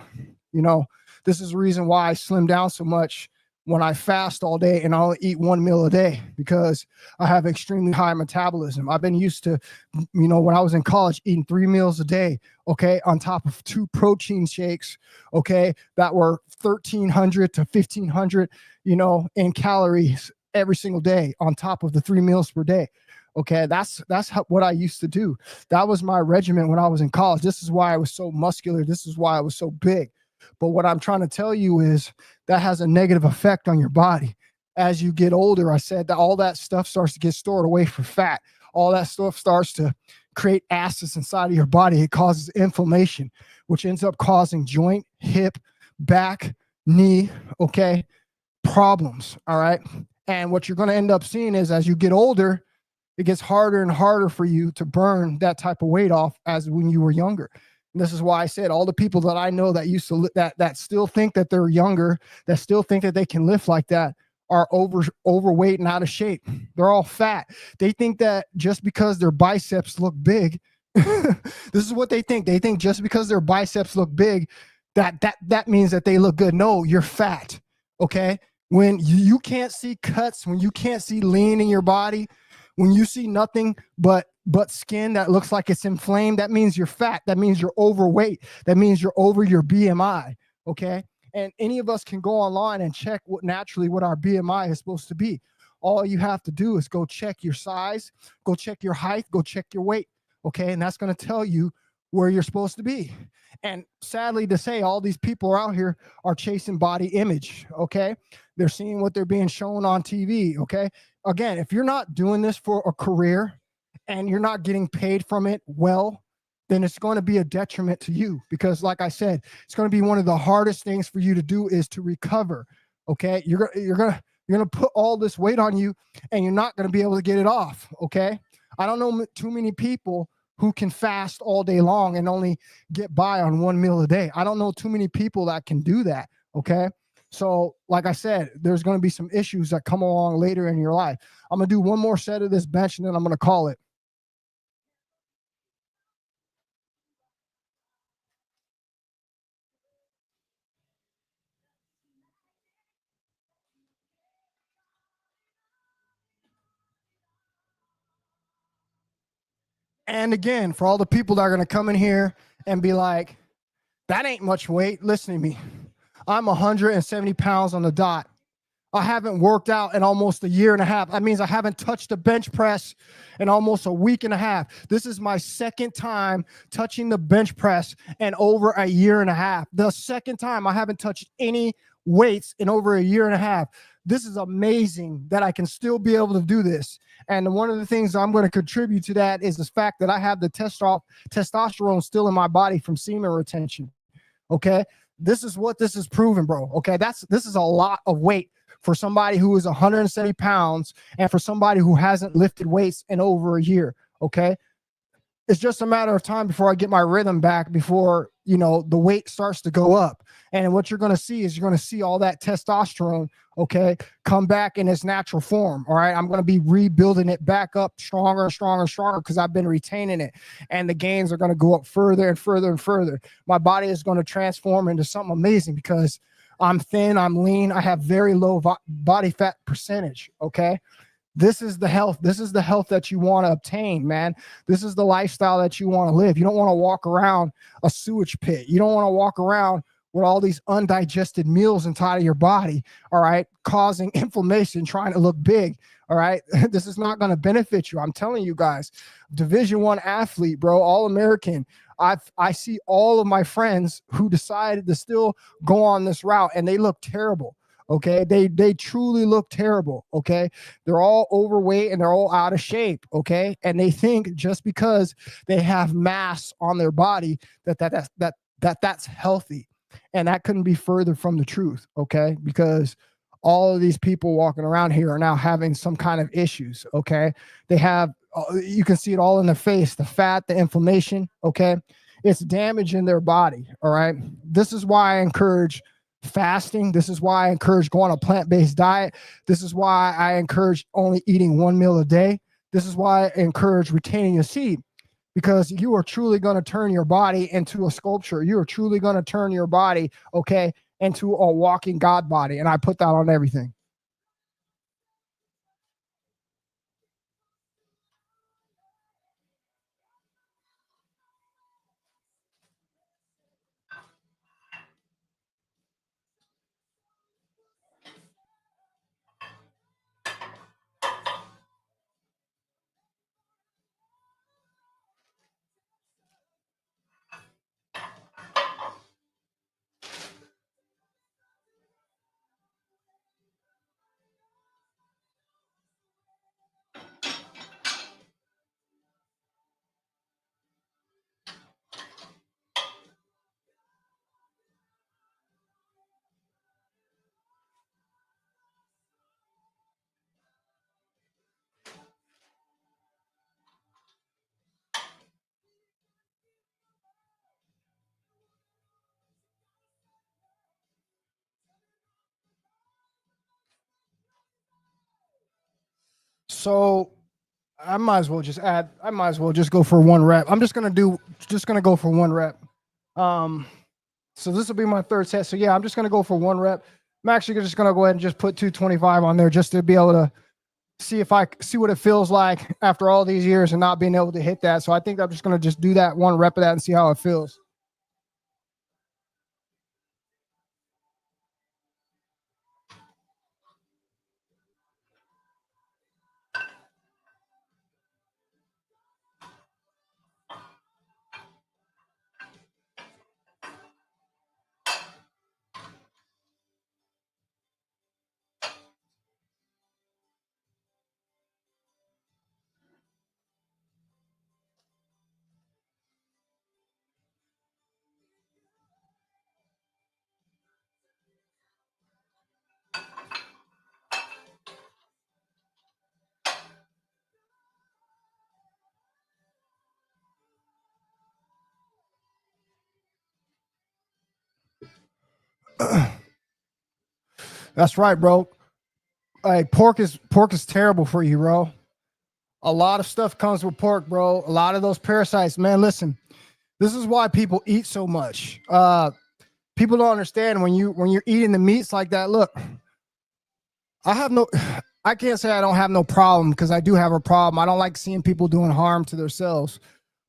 Speaker 1: you know, this is the reason why I slim down so much when I fast all day and I only eat one meal a day, because I have extremely high metabolism. I've been used to, you know, when I was in college, eating 3 meals a day, okay, on top of 2 protein shakes, okay, that were 1,300 to 1,500, you know, in calories every single day on top of the 3 meals per day. Okay, that's what I used to do. That was my regimen when I was in college. This is why I was so muscular. This is why I was so big. But what I'm trying to tell you is that has a negative effect on your body. As you get older, I said that all that stuff starts to get stored away for fat. All that stuff starts to create acids inside of your body. It causes inflammation, which ends up causing joint, hip, back, knee, okay, problems, all right? And what you're going to end up seeing is as you get older, it gets harder and harder for you to burn that type of weight off as when you were younger. And this is why I said all the people that I know that used to that still think that they're younger, that still think that they can lift like that, are overweight and out of shape. They're all fat. They think that just because their biceps look big, this is what they think. They think just because their biceps look big, that means that they look good. No, you're fat. Okay. When you can't see cuts, when you can't see lean in your body, when you see nothing but skin that looks like it's inflamed, that means you're fat. That means you're overweight. That means you're over your BMI. Okay. And any of us can go online and check what our BMI is supposed to be. All you have to do is go check your size, go check your height, go check your weight. Okay. And that's going to tell you where you're supposed to be. And sadly to say, all these people out here are chasing body image. Okay. They're seeing what they're being shown on TV. Okay. Again, if you're not doing this for a career and you're not getting paid from it well, then it's going to be a detriment to you, because like I said, it's going to be one of the hardest things for you to do is to recover. Okay. You're going to put all this weight on you and you're not going to be able to get it off. Okay. I don't know too many people who can fast all day long and only get by on one meal a day. I don't know too many people that can do that. Okay. So like I said, there's going to be some issues that come along later in your life. I'm going to do one more set of this bench and then I'm going to call it. And again, for all the people that are going to come in here and be like, that ain't much weight, listen to me. I'm 170 pounds on the dot. I haven't worked out in almost a year and a half. That means I haven't touched a bench press in almost a week and a half. This is my second time touching the bench press in over a year and a half. The second time I haven't touched any weights in over a year and a half. This is amazing that I can still be able to do this. And one of the things I'm going to contribute to that is the fact that I have the testosterone still in my body from semen retention. Okay. This is what this is proven, bro. Okay. This is a lot of weight for somebody who is 170 pounds and for somebody who hasn't lifted weights in over a year. Okay. It's just a matter of time before I get my rhythm back, before, you know, the weight starts to go up. And what you're going to see is you're going to see all that testosterone, okay, come back in its natural form. All right. I'm going to be rebuilding it back up stronger and stronger and stronger because I've been retaining it. And the gains are going to go up further and further and further. My body is going to transform into something amazing because I'm thin, I'm lean, I have very low body fat percentage. Okay. This is the health. This is the health that you want to obtain, man. This is the lifestyle that you want to live. You don't want to walk around a sewage pit. You don't want to walk around with all these undigested meals inside of your body, all right, causing inflammation, trying to look big, all right? This is not going to benefit you. I'm telling you guys, Division I athlete, bro, All-American. I see all of my friends who decided to still go on this route, and they look terrible. Okay, they truly look terrible. Okay, they're all overweight and they're all out of shape. Okay, and they think just because they have mass on their body that's healthy, and that couldn't be further from the truth. Okay, because all of these people walking around here are now having some kind of issues. Okay, they have, you can see it all in their face, the fat, the inflammation. Okay, it's damaging their body. All right, this is why I encourage fasting. This is why I encourage going on a plant-based diet. This is why I encourage only eating one meal a day. This is why I encourage retaining your seed, because you are truly going to turn your body into a sculpture. You are truly going to turn your body, okay, into a walking God body. And I put that on everything. So I might as well just go for one rep. I'm just gonna go for one rep. So this will be my third set. So yeah, I'm just gonna go for one rep. I'm actually just gonna go ahead and just put 225 on there just to be able to see what it feels like after all these years and not being able to hit that. So I think I'm just gonna just do that one rep of that and see how it feels. That's right, bro. Hey, pork is terrible for you, bro. A lot of stuff comes with pork, bro. A lot of those parasites, man. Listen, this is why people eat so much. People don't understand when you're eating the meats like that. Look, I can't say I don't have no problem, because I do have a problem. I don't like seeing people doing harm to themselves.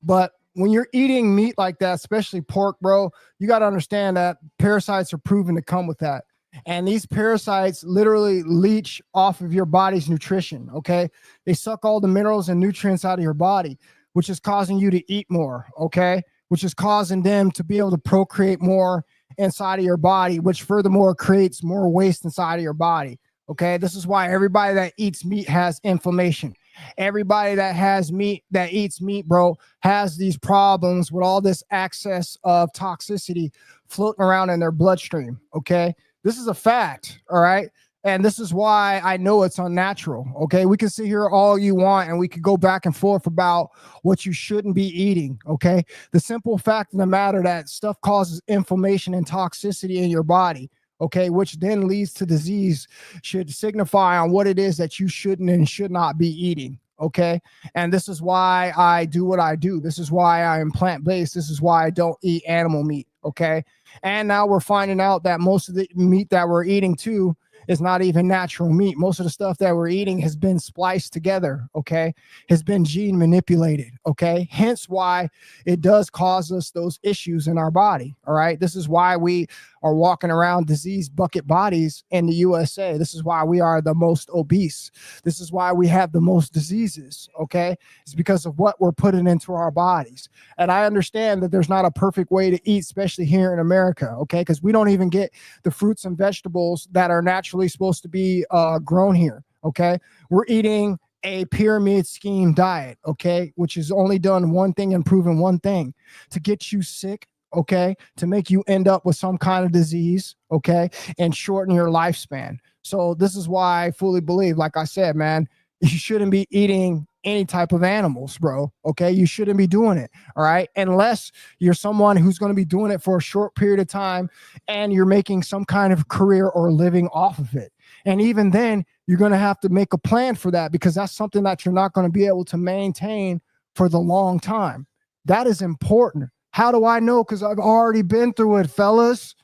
Speaker 1: But when you're eating meat like that, especially pork, bro, you got to understand that parasites are proven to come with that. And these parasites literally leech off of your body's nutrition, okay? They suck all the minerals and nutrients out of your body, which is causing you to eat more, okay? Which is causing them to be able to procreate more inside of your body, which furthermore creates more waste inside of your body, okay? This is why everybody that eats meat has inflammation. Everybody that eats meat, bro, has these problems with all this excess of toxicity floating around in their bloodstream, okay? This is a fact, all right? And this is why I know it's unnatural, okay? We can sit here all you want, and we could go back and forth about what you shouldn't be eating, okay? The simple fact of the matter that stuff causes inflammation and toxicity in your body, okay, which then leads to disease, should signify on what it is that you shouldn't and should not be eating, okay? And this is why I do what I do. This is why I am plant-based. This is why I don't eat animal meat, okay? And now we're finding out that most of the meat that we're eating too is not even natural meat. Most of the stuff that we're eating has been spliced together, okay? Has been gene manipulated, okay? Hence why it does cause us those issues in our body, all right? This is why we are walking around disease bucket bodies in the USA. This is why we are the most obese. This is why we have the most diseases, okay? It's because of what we're putting into our bodies. And I understand that there's not a perfect way to eat, especially here in America, okay? Because we don't even get the fruits and vegetables that are naturally supposed to be grown here, okay? We're eating a pyramid scheme diet, okay? Which has only done one thing and proven one thing: to get you sick, okay? To make you end up with some kind of disease, okay? And shorten your lifespan. So this is why I fully believe, like I said, man, you shouldn't be eating any type of animals, bro, okay? You shouldn't be doing it, all right? Unless you're someone who's going to be doing it for a short period of time and you're making some kind of career or living off of it. And even then, you're going to have to make a plan for that, because that's something that you're not going to be able to maintain for the long time. That is important. How do I know? Because I've already been through it, fellas.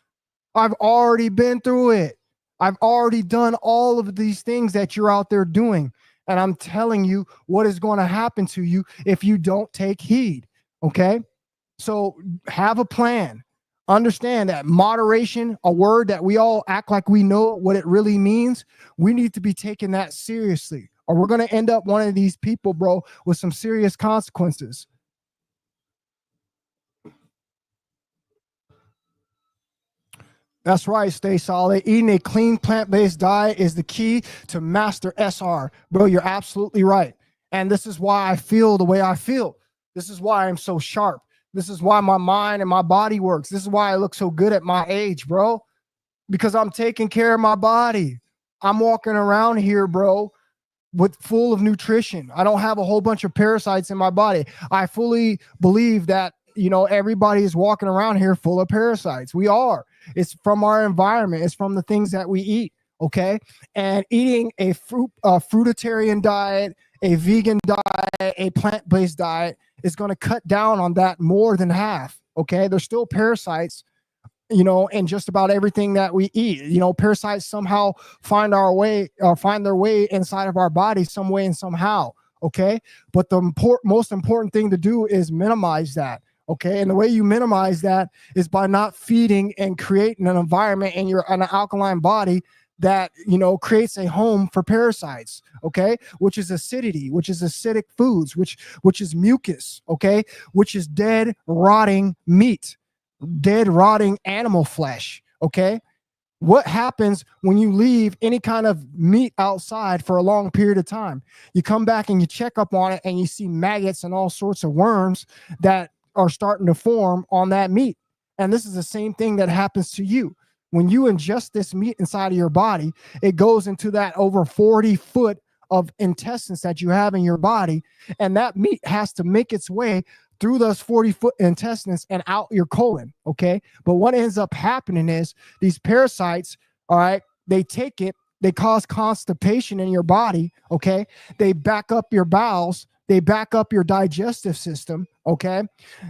Speaker 1: I've already been through it. I've already done all of these things that you're out there doing. And I'm telling you what is going to happen to you if you don't take heed, okay? So have a plan. Understand that moderation, a word that we all act like we know what it really means, we need to be taking that seriously, or we're going to end up one of these people, bro, with some serious consequences. That's right, stay solid. Eating a clean plant-based diet is the key to master SR. Bro, you're absolutely right. And this is why I feel the way I feel. This is why I'm so sharp. This is why my mind and my body works. This is why I look so good at my age, bro. Because I'm taking care of my body. I'm walking around here, bro, with full of nutrition. I don't have a whole bunch of parasites in my body. I fully believe that, you know, everybody is walking around here full of parasites. We are. It's from our environment. It's from the things that we eat. okay? And eating a fruitarian diet, a vegan diet, a plant-based diet is going to cut down on that more than half, okay? There's still parasites, you know, and just about everything that we eat. You know, parasites somehow find their way inside of our body some way and somehow, okay? But the most important thing to do is minimize that, okay? And the way you minimize that is by not feeding and creating an environment in an alkaline body that, you know, creates a home for parasites, okay? Which is acidity, which is acidic foods, which is mucus, okay? Which is dead, rotting meat, dead, rotting animal flesh, okay? What happens when you leave any kind of meat outside for a long period of time? You come back and you check up on it and you see maggots and all sorts of worms that are starting to form on that meat. And this is the same thing that happens to you. When you ingest this meat inside of your body, it goes into that over 40 foot of intestines that you have in your body. And that meat has to make its way through those 40-foot intestines and out your colon, okay? But what ends up happening is these parasites, all right, they take it, they cause constipation in your body, okay? They back up your bowels, they back up your digestive system, okay?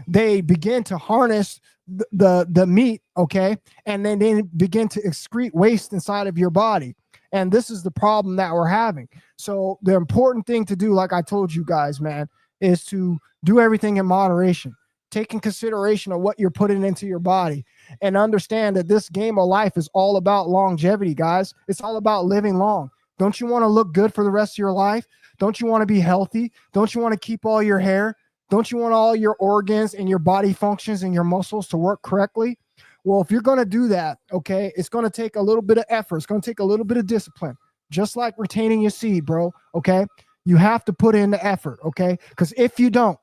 Speaker 1: They begin to harness the meat, okay? And then they begin to excrete waste inside of your body. And this is the problem that we're having. So the important thing to do, like I told you guys, man, is to do everything in moderation. Take in consideration of what you're putting into your body and understand that this game of life is all about longevity, guys. It's all about living long. Don't you want to look good for the rest of your life? Don't you want to be healthy? Don't you want to keep all your hair? Don't you want all your organs and your body functions and your muscles to work correctly? Well, if you're going to do that, okay, it's going to take a little bit of effort. It's going to take a little bit of discipline, just like retaining your seed, bro, okay? You have to put in the effort, okay? Because if you don't,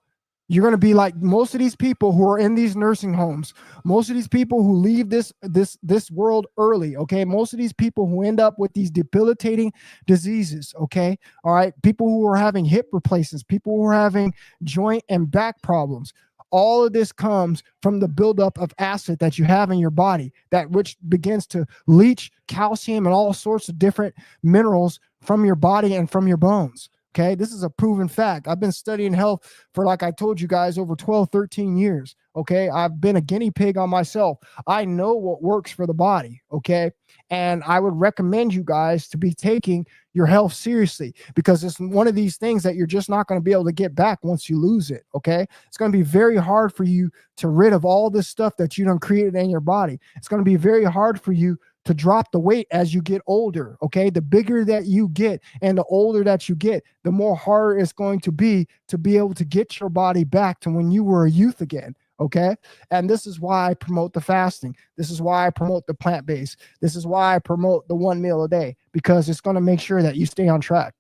Speaker 1: you're going to be like most of these people who are in these nursing homes, most of these people who leave this world early, okay? Most of these people who end up with these debilitating diseases, okay? All right? People who are having hip replacements, people who are having joint and back problems. All of this comes from the buildup of acid that you have in your body, that which begins to leach calcium and all sorts of different minerals from your body and from your bones. Okay, this is a proven fact. I've been studying health for, like I told you guys, over 12, 13 years. Okay, I've been a guinea pig on myself. I know what works for the body. Okay, and I would recommend you guys to be taking your health seriously, because it's one of these things that you're just not going to be able to get back once you lose it. Okay, it's going to be very hard for you to rid of all this stuff that you done created in your body. It's going to be very hard for you to drop the weight as you get older, okay? The bigger that you get and the older that you get, the more harder it's going to be able to get your body back to when you were a youth again, okay? And this is why I promote the fasting. This is why I promote the plant-based. This is why I promote the 1 meal a day, because it's going to make sure that you stay on track.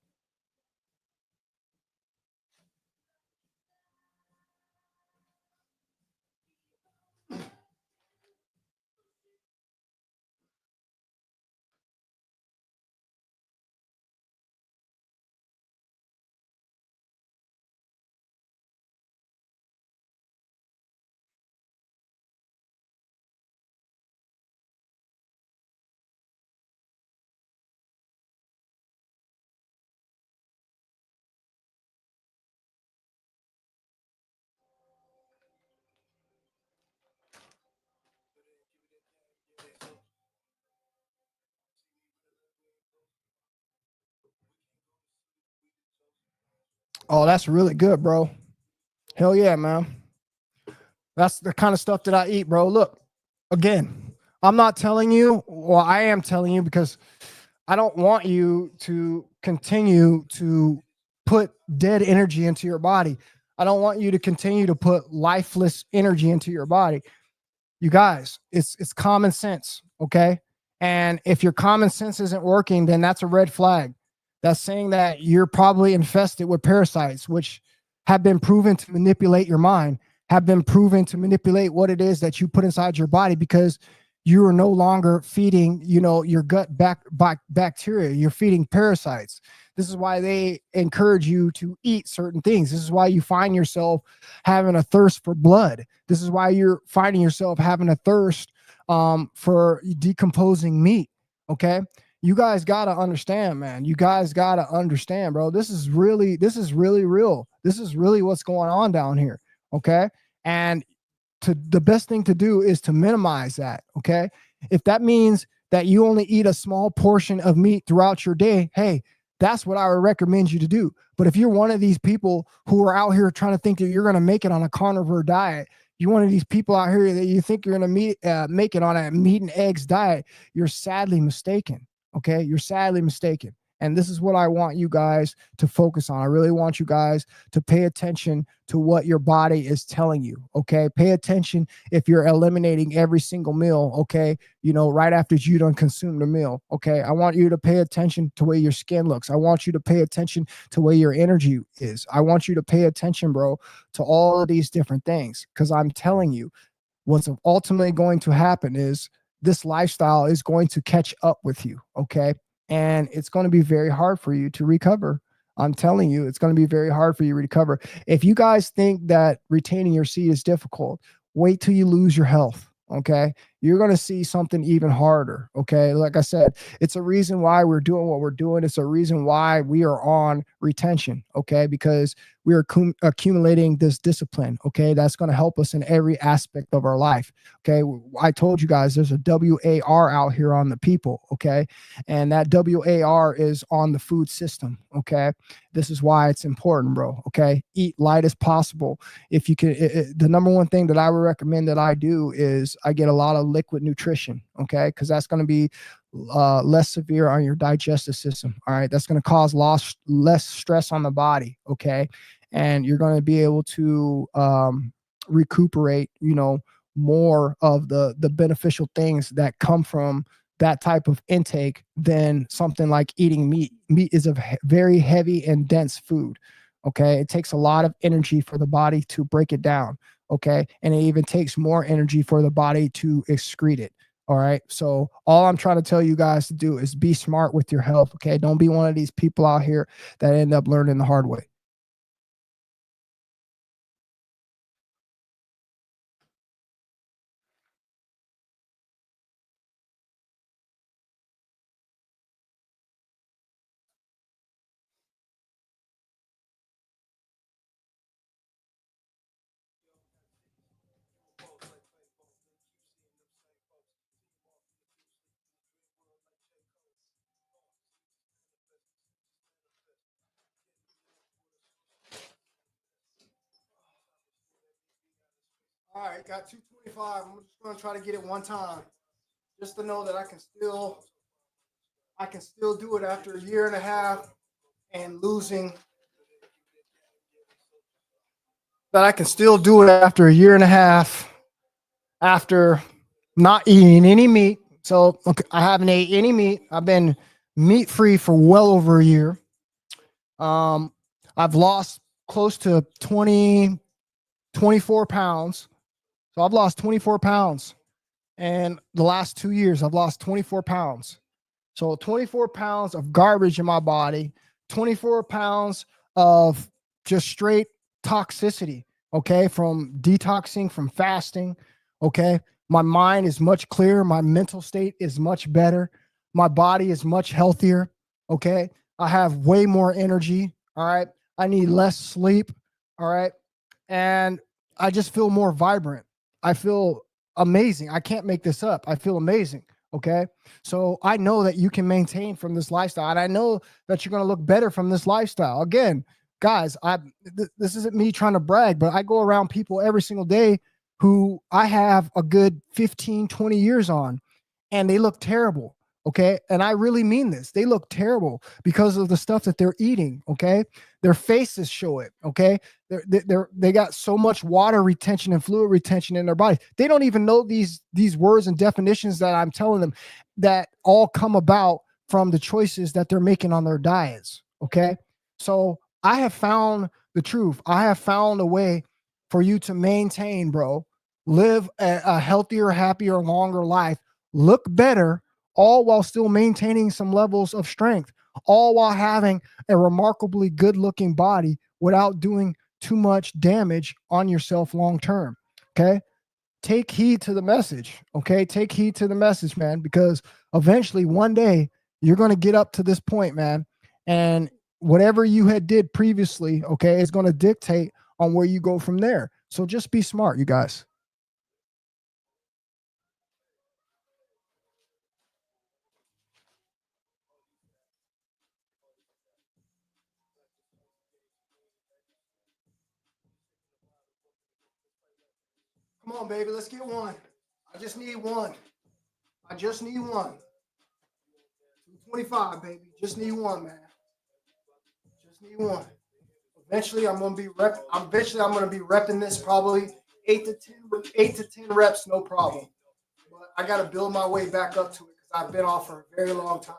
Speaker 1: Oh, that's really good, bro. Hell yeah, man. That's the kind of stuff that I eat, bro. Look, again, I'm not telling you, well, I am telling you because I don't want you to continue to put dead energy into your body. I don't want you to continue to put lifeless energy into your body. You guys, it's common sense, okay? And if your common sense isn't working, then that's a red flag. That's saying that you're probably infested with parasites, which have been proven to manipulate your mind, have been proven to manipulate what it is that you put inside your body, because you are no longer feeding, you know, your gut bacteria. You're feeding parasites. This is why they encourage you to eat certain things. This is why you find yourself having a thirst for blood. This is why you're finding yourself having a thirst for decomposing meat. Okay. You guys got to understand, man. You guys got to understand, bro. This is really real. This is really what's going on down here. Okay. And the best thing to do is to minimize that. Okay. If that means that you only eat a small portion of meat throughout your day, hey, that's what I would recommend you to do. But if you're one of these people who are out here trying to think that you're going to make it on a carnivore diet, you're one of these people out here that you think you're going to make it on a meat and eggs diet, you're sadly mistaken. Okay. You're sadly mistaken. And this is what I want you guys to focus on. I really want you guys to pay attention to what your body is telling you. Okay. Pay attention if you're eliminating every single meal. Okay. You know, right after you done consumed the meal. Okay. I want you to pay attention to where your skin looks. I want you to pay attention to where your energy is. I want you to pay attention, bro, to all of these different things. Because I'm telling you, what's ultimately going to happen is this lifestyle is going to catch up with you. Okay. And it's going to be very hard for you to recover. I'm telling you, it's going to be very hard for you to recover. If you guys think that retaining your seed is difficult, wait till you lose your health. Okay. You're going to see something even harder. Okay. Like I said, it's a reason why we're doing what we're doing. It's a reason why we are on retention. Okay. Because we are accumulating this discipline. Okay. That's going to help us in every aspect of our life. Okay. I told you guys there's a WAR out here on the people. Okay. And that WAR is on the food system. Okay. This is why it's important, bro. Okay. Eat light as possible. If you can, the number one thing that I would recommend that I do is I get a lot of liquid nutrition. Okay. Cause that's going to be less severe on your digestive system. All right. That's going to cause less stress on the body. Okay. And you're going to be able to recuperate, you know, more of the beneficial things that come from that type of intake than something like eating meat. Meat is a very heavy and dense food. Okay. It takes a lot of energy for the body to break it down. Okay. And it even takes more energy for the body to excrete it. All right. So all I'm trying to tell you guys to do is be smart with your health. Okay. Don't be one of these people out here that end up learning the hard way. All right, got 225. I'm just going to try to get it one time, just to know that I can still do it after a year and a half and losing. That I can still do it after a year and a half after not eating any meat. So okay, I haven't ate any meat. I've been meat free for well over a year. I've lost close to 24 pounds. So I've lost 24 pounds. And the last 2 years, I've lost 24 pounds. So 24 pounds of garbage in my body, 24 pounds of just straight toxicity, okay, from detoxing, from fasting, okay. My mind is much clearer. My mental state is much better. My body is much healthier, okay. I have way more energy, all right. I need less sleep, all right. And I just feel more vibrant. I feel amazing. I can't make this up. I feel amazing. Okay. So I know that you can maintain from this lifestyle. And I know that you're going to look better from this lifestyle. Again, guys, this isn't me trying to brag, but I go around people every single day who I have a good 15, 20 years on, and they look terrible. Okay. And I really mean this. They look terrible because of the stuff that they're eating. Okay. Their faces show it. Okay. They got so much water retention and fluid retention in their body. They don't even know these words and definitions that I'm telling them, that all come about from the choices that they're making on their diets. Okay. So I have found the truth. I have found a way for you to maintain, bro, live a healthier, happier, longer life, look better, all while still maintaining some levels of strength, all while having a remarkably good looking body without doing too much damage on yourself long term. Okay. Take heed to the message. Okay. Take heed to the message, man, because eventually one day You're going to get up to this point, man. And whatever you had did previously, okay, is going to dictate on where you go from there. So just be smart, you guys. Come on, baby, let's get one. I just need one. I just need one. 225, baby. Just need one, man. Just need one. Eventually, I'm gonna be repping this probably 8 to 10 reps, no problem. But I gotta build my way back up to it because I've been off for a very long time.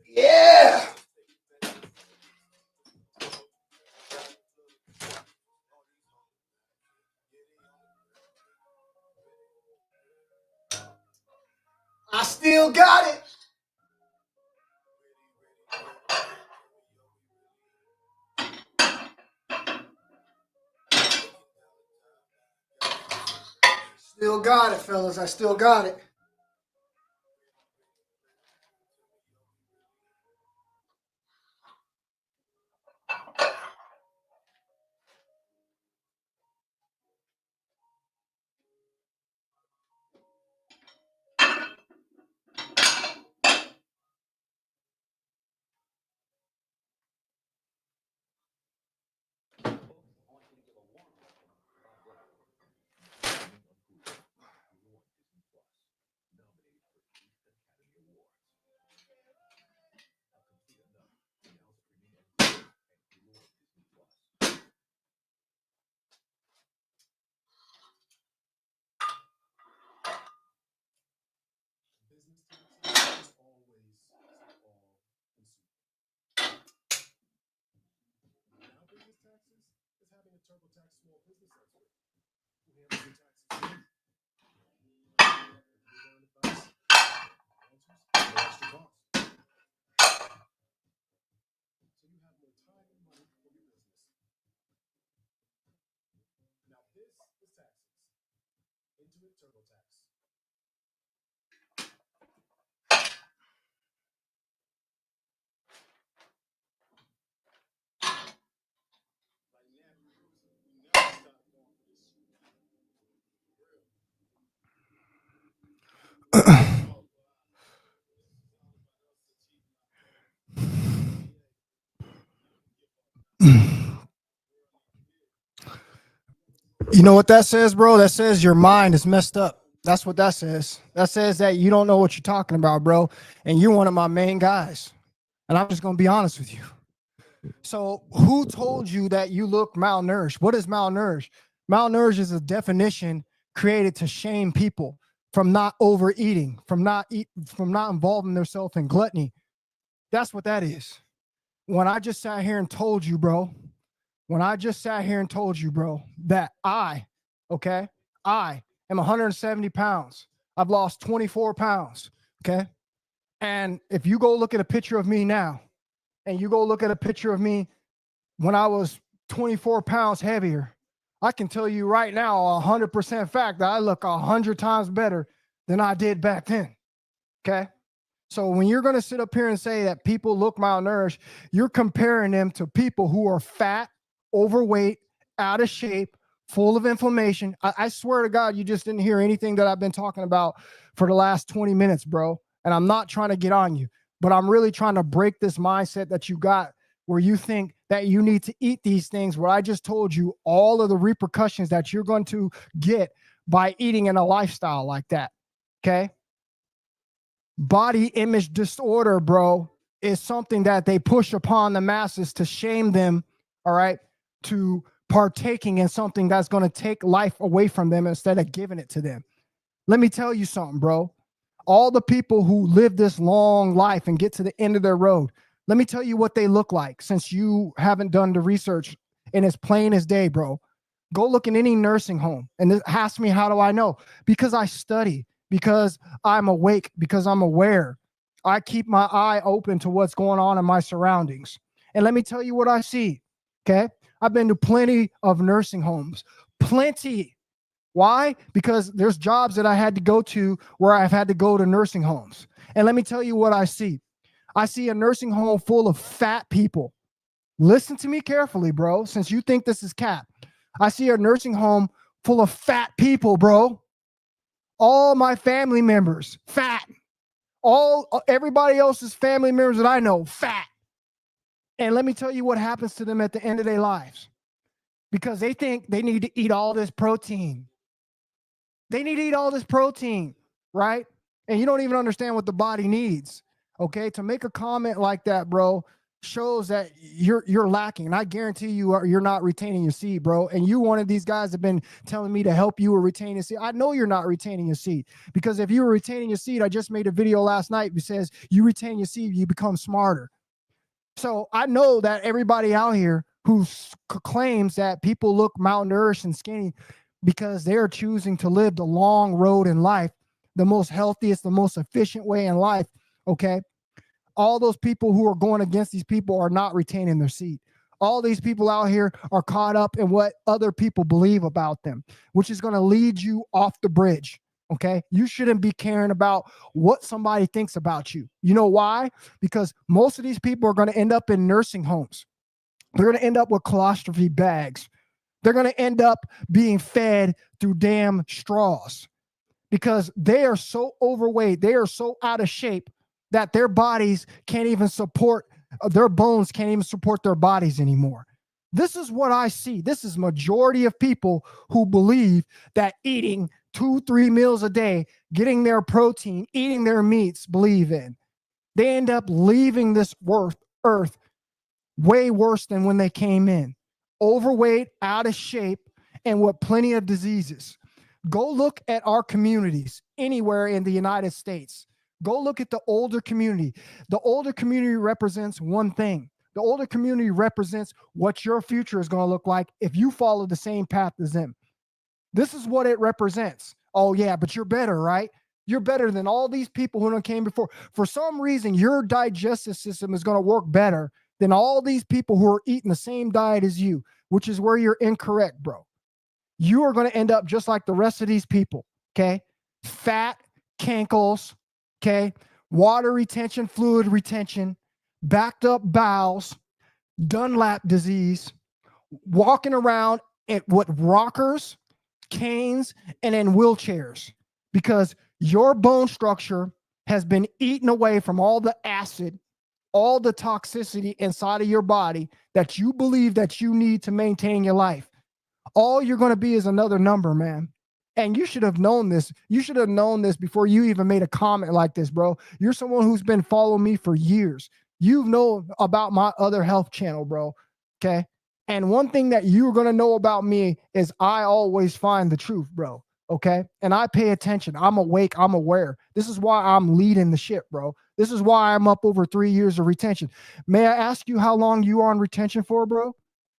Speaker 1: Yeah. I still got it. Still got it, fellas. I still got it. You know what that says, bro? That says your mind is messed up. That's what that says. That says that you don't know what you're talking about, bro. And you're one of my main guys. And I'm just going to be honest with you. So who told you that you look malnourished? What is malnourished? Malnourished is a definition created to shame people from not overeating, from not involving themselves in gluttony. That's what that is. When I just sat here and told you, bro, that I am 170 pounds. I've lost 24 pounds. Okay. And if you go look at a picture of me now, and you go look at a picture of me when I was 24 pounds heavier, I can tell you right now, 100% fact that I look 100 times better than I did back then. Okay. So when you're going to sit up here and say that people look malnourished, you're comparing them to people who are fat, overweight, out of shape, full of inflammation. I swear to God, you just didn't hear anything that I've been talking about for the last 20 minutes, bro. And I'm not trying to get on you, but I'm really trying to break this mindset that you got where you think that you need to eat these things, where I just told you all of the repercussions that you're going to get by eating in a lifestyle like that. Okay. Body image disorder, bro, is something that they push upon the masses to shame them, all right, to partaking in something that's going to take life away from them instead of giving it to them. Let me tell you something, bro. All the people who live this long life and get to the end of their road, let me tell you what they look like, since you haven't done the research and it's plain as day, bro. Go look in any nursing home and ask me, how do I know? Because I study, because I'm awake, because I'm aware. I keep my eye open to what's going on in my surroundings. And let me tell you what I see, okay? I've been to plenty of nursing homes, plenty. Why? Because there's jobs that I had to go to where I've had to go to nursing homes. And let me tell you what I see. I see a nursing home full of fat people. Listen to me carefully, bro, since you think this is cap. I see a nursing home full of fat people, bro. All my family members, fat. Everybody else's family members that I know, fat. And let me tell you what happens to them at the end of their lives. Because they think they need to eat all this protein. They need to eat all this protein, right? And you don't even understand what the body needs. Okay, to make a comment like that, bro, shows that you're lacking. And I guarantee you're not retaining your seed, bro. And you, one of these guys, have been telling me to help you retain your seed. I know you're not retaining your seed, because if you were retaining your seed, I just made a video last night that says you retain your seed, you become smarter. So I know that everybody out here who claims that people look malnourished and skinny because they're choosing to live the long road in life, the most healthiest, the most efficient way in life. Okay. All those people who are going against these people are not retaining their seed. All these people out here are caught up in what other people believe about them, which is going to lead you off the bridge. Okay. You shouldn't be caring about what somebody thinks about you. You know why? Because most of these people are going to end up in nursing homes. They're going to end up with colostrophy bags. They're going to end up being fed through damn straws, because they are so overweight. They are so out of shape that their bodies can't even support, their bones can't even support their bodies anymore. This is what I see. This is majority of people who believe that eating 2-3 meals a day, getting their protein, eating their meats, believe in. They end up leaving this earth way worse than when they came in. Overweight, out of shape, and with plenty of diseases. Go look at our communities anywhere in the United States. Go look at the older community. The older community represents one thing. The older community represents what your future is going to look like if you follow the same path as them. This is what it represents. Oh, yeah, but you're better, right? You're better than all these people who came before. For some reason, your digestive system is going to work better than all these people who are eating the same diet as you, which is where you're incorrect, bro. You are going to end up just like the rest of these people, okay? Fat, cankles, okay? Water retention, fluid retention, backed up bowels, Dunlap disease, walking around with rockers, canes, and in wheelchairs, because your bone structure has been eaten away from all the acid, all the toxicity inside of your body that you believe that you need to maintain your life. All you're going to be is another number, man. And you should have known this. You should have known this before you even made a comment like this, bro. You're someone who's been following me for years. You know about my other health channel, bro. Okay. And one thing that you're going to know about me is I always find the truth, bro. Okay. And I pay attention. I'm awake. I'm aware. This is why I'm leading the ship, bro. This is why I'm up over 3 years of retention. May I ask you how long you are on retention for, bro?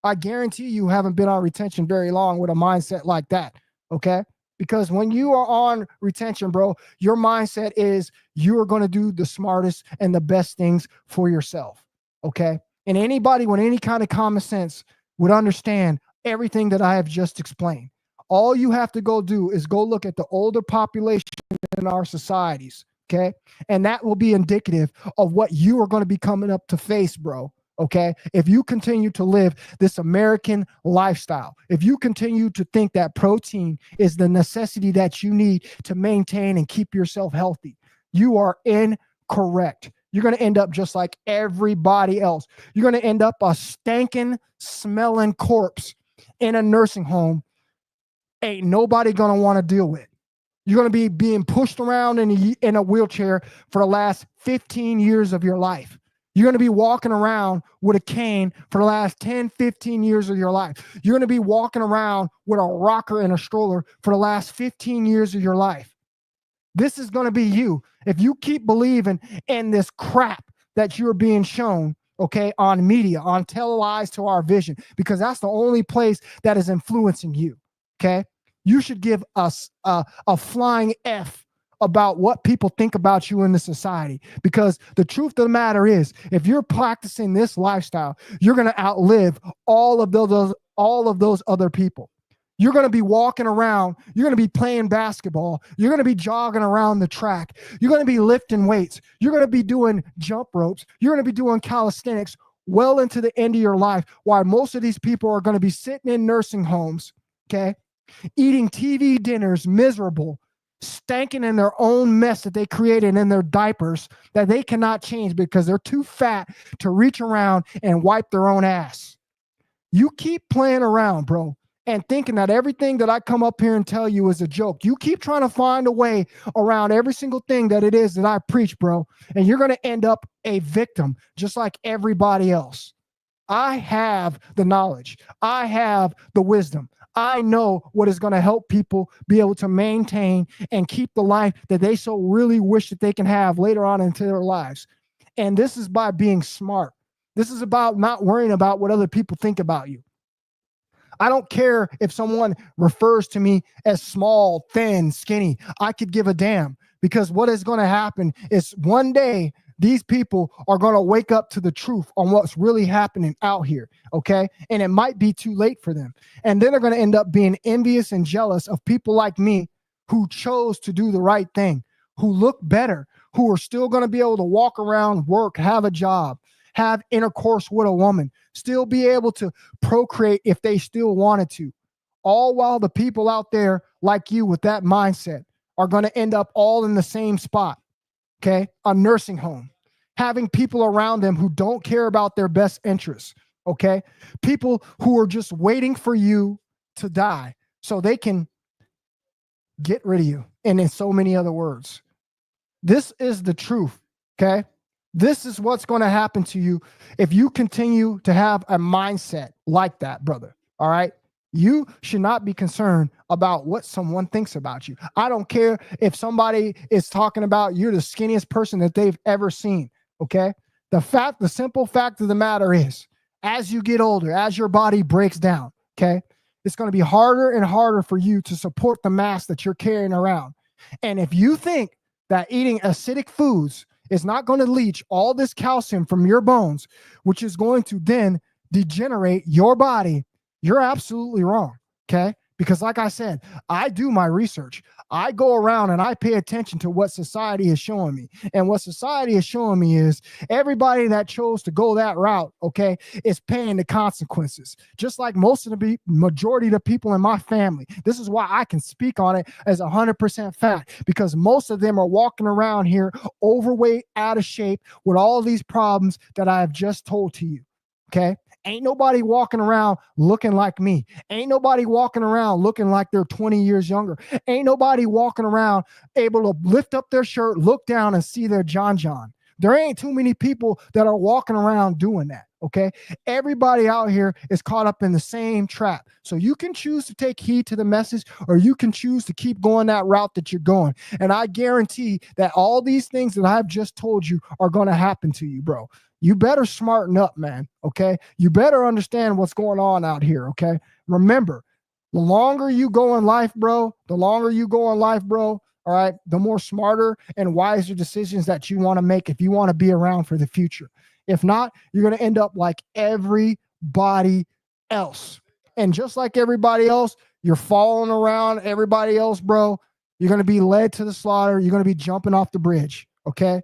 Speaker 1: I guarantee you haven't been on retention very long with a mindset like that. Okay. Because when you are on retention, bro, your mindset is you are going to do the smartest and the best things for yourself. Okay. And anybody with any kind of common sense would understand everything that I have just explained. All you have to go do is go look at the older population in our societies. Okay. And that will be indicative of what you are going to be coming up to face, bro. Okay. If you continue to live this American lifestyle, if you continue to think that protein is the necessity that you need to maintain and keep yourself healthy, you are incorrect. You're going to end up just like everybody else. You're going to end up a stinking, smelling corpse in a nursing home. Ain't nobody going to want to deal with. You're going to be being pushed around in a wheelchair for the last 15 years of your life. You're going to be walking around with a cane for the last 10, 15 years of your life. You're going to be walking around with a rocker and a stroller for the last 15 years of your life. This is going to be you. If you keep believing in this crap that you're being shown, okay, on media, on televised to our vision, because that's the only place that is influencing you, okay? You should give us a flying F about what people think about you in the society, because the truth of the matter is, if you're practicing this lifestyle, you're going to outlive all of those other people. You're going to be walking around. You're going to be playing basketball. You're going to be jogging around the track. You're going to be lifting weights. You're going to be doing jump ropes. You're going to be doing calisthenics well into the end of your life, while most of these people are going to be sitting in nursing homes, okay, eating TV dinners, miserable, stanking in their own mess that they created in their diapers that they cannot change because they're too fat to reach around and wipe their own ass. You keep playing around, bro, and thinking that everything that I come up here and tell you is a joke. You keep trying to find a way around every single thing that it is that I preach, bro, and you're going to end up a victim just like everybody else. I have the knowledge. I have the wisdom. I know what is going to help people be able to maintain and keep the life that they so really wish that they can have later on into their lives. And this is by being smart. This is about not worrying about what other people think about you. I don't care if someone refers to me as small, thin, skinny. I could give a damn, because what is going to happen is one day these people are going to wake up to the truth on what's really happening out here, okay? And it might be too late for them. And then they're going to end up being envious and jealous of people like me who chose to do the right thing, who look better, who are still going to be able to walk around, work, have a job, have intercourse with a woman, still be able to procreate if they still wanted to. All while the people out there like you with that mindset are going to end up all in the same spot. Okay, a nursing home, having people around them who don't care about their best interests. Okay, people who are just waiting for you to die so they can get rid of you. And in so many other words, this is the truth. Okay, this is what's going to happen to you if you continue to have a mindset like that, brother. All right. You should not be concerned about what someone thinks about you. I don't care if somebody is talking about you're the skinniest person that they've ever seen, okay? The simple fact of the matter is, as you get older, as your body breaks down, okay, it's going to be harder and harder for you to support the mass that you're carrying around. And if you think that eating acidic foods is not going to leach all this calcium from your bones, which is going to then degenerate your body, you're absolutely wrong, okay? Because like I said, I do my research. I go around and I pay attention to what society is showing me. And what society is showing me is everybody that chose to go that route, okay, is paying the consequences. Just like most of the majority of the people in my family. This is why I can speak on it as 100% fact, because most of them are walking around here overweight, out of shape, with all these problems that I have just told to you, okay? Ain't nobody walking around looking like me. Ain't nobody walking around looking like they're 20 years younger. Ain't nobody walking around able to lift up their shirt, look down, and see their John. There ain't too many people that are walking around doing that, okay? Everybody out here is caught up in the same trap. So you can choose to take heed to the message, or you can choose to keep going that route that you're going. And I guarantee that all these things that I've just told you are going to happen to you, bro. You better smarten up, man, okay? You better understand what's going on out here, okay? Remember, the longer you go in life, bro, all right, the more smarter and wiser decisions that you want to make if you want to be around for the future. If not, you're going to end up like everybody else. And just like everybody else, you're following around everybody else, bro. You're going to be led to the slaughter. You're going to be jumping off the bridge. Okay.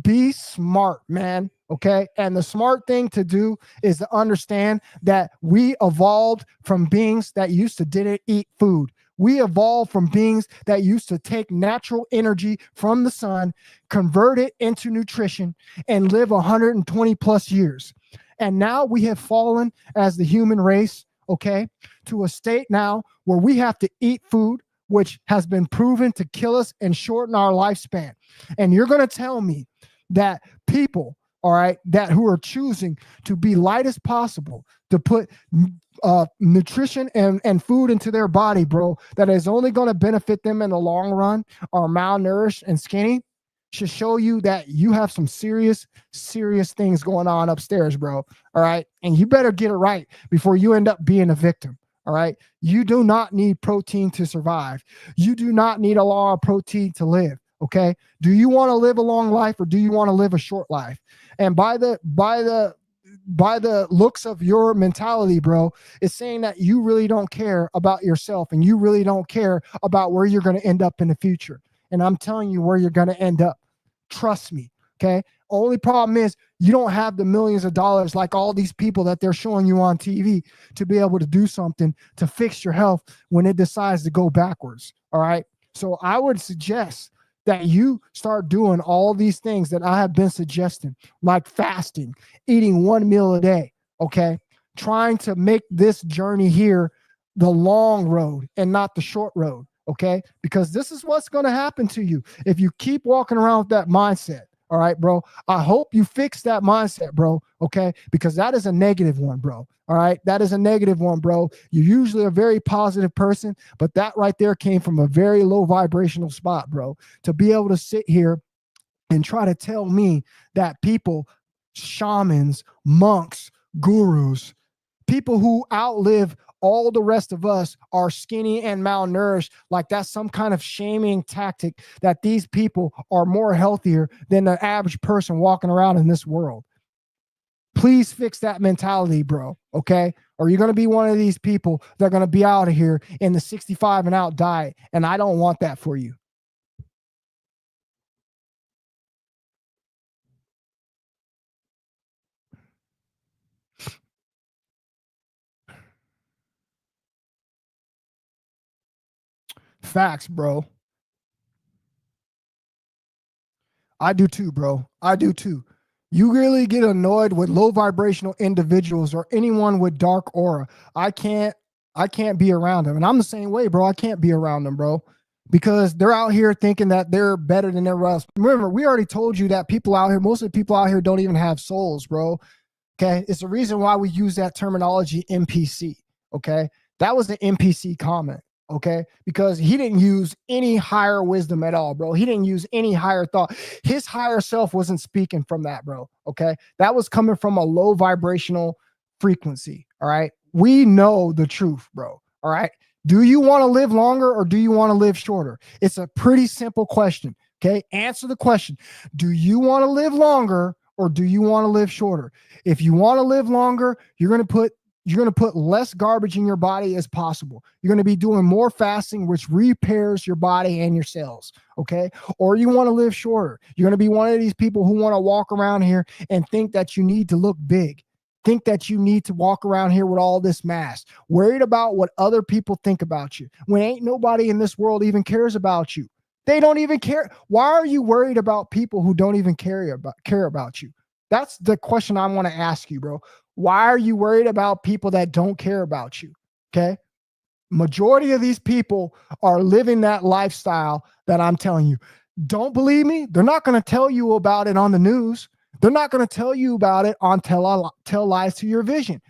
Speaker 1: Be smart, man. Okay. And the smart thing to do is to understand that we evolved from beings that used to didn't eat food. We evolved from beings that used to take natural energy from the sun, convert it into nutrition, and live 120 plus years. And now we have fallen as the human race, okay, to a state now where we have to eat food, which has been proven to kill us and shorten our lifespan. And you're going to tell me that people, all right, that who are choosing to be light as possible, to put nutrition and food into their body, bro, that is only going to benefit them in the long run, are malnourished and skinny, should show you that you have some serious things going on upstairs, bro. All right. And you better get it right before you end up being a victim. All right. You do not need protein to survive. You do not need a lot of protein to live. Okay. Do you want to live a long life or do you want to live a short life? And by the looks of your mentality, bro, it's saying that you really don't care about yourself and you really don't care about where you're going to end up in the future. And I'm telling you where you're going to end up. Trust me. Okay. Only problem is you don't have the millions of dollars like all these people that they're showing you on TV to be able to do something to fix your health when it decides to go backwards. All right. So I would suggest that you start doing all these things that I have been suggesting, like fasting, eating one meal a day. Okay. Trying to make this journey here the long road and not the short road. Okay. Because this is what's going to happen to you if you keep walking around with that mindset. All right, bro. I hope you fix that mindset, bro. Okay. Because that is a negative one, bro. All right. That is a negative one, bro. You're usually a very positive person, but that right there came from a very low vibrational spot, bro. To be able to sit here and try to tell me that people, shamans, monks, gurus, people who outlive all the rest of us are skinny and malnourished, like that's some kind of shaming tactic, that these people are more healthier than the average person walking around in this world. Please fix that mentality, bro. Okay. Or you're going to be one of these people that are going to be out of here in the 65 and out diet. And I don't want that for you. Facts, bro. I do too, bro. I do too. You really get annoyed with low vibrational individuals or anyone with dark aura. I can't be around them. And I'm the same way, bro. I can't be around them, bro, because they're out here thinking that they're better than everyone else. Remember, we already told you that people out here, most of the people out here don't even have souls, bro. Okay. It's the reason why we use that terminology NPC. Okay. That was the NPC comment. Okay. Because he didn't use any higher wisdom at all, bro. He didn't use any higher thought. His higher self wasn't speaking from that, bro. Okay. That was coming from a low vibrational frequency. All right. We know the truth, bro. All right. Do you want to live longer or do you want to live shorter? It's a pretty simple question. Okay. Answer the question. Do you want to live longer or do you want to live shorter? If you want to live longer, you're going to put less garbage in your body as possible. You're going to be doing more fasting, which repairs your body and your cells. Okay. Or you want to live shorter. You're going to be one of these people who want to walk around here and think that you need to look big. Think that you need to walk around here with all this mass, worried about what other people think about you, when ain't nobody in this world even cares about you. They don't even care. Why are you worried about people who don't even care about you? That's the question I want to ask you, bro. Why are you worried about people that don't care about you? Okay. Majority of these people are living that lifestyle that I'm telling you. Don't believe me? They're not going to tell you about it on the news. They're not going to tell you about it on Tell Lies to Your Vision.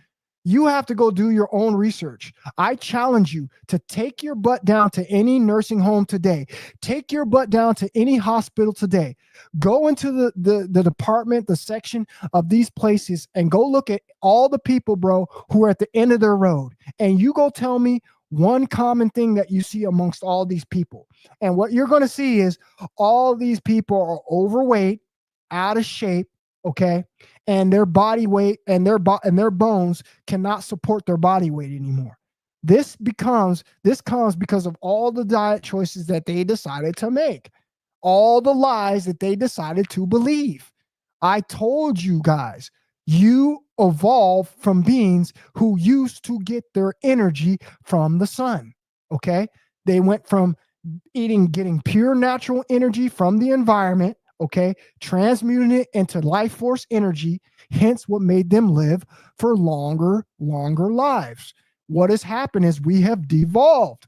Speaker 1: You have to go do your own research. I challenge you to take your butt down to any nursing home today. Take your butt down to any hospital today. Go into the department, the section of these places, and go look at all the people, bro, who are at the end of their road. And you go tell me one common thing that you see amongst all these people. And what you're going to see is all these people are overweight, out of shape,
Speaker 4: okay? And their body weight and their bones cannot support their body weight anymore. This comes because of all the diet choices that they decided to make, all the lies that they decided to believe. I told you guys, you evolved from beings who used to get their energy from the sun, okay? They went from getting pure natural energy from the environment, okay, transmuting it into life force energy, hence what made them live for longer lives. What has happened is we have devolved.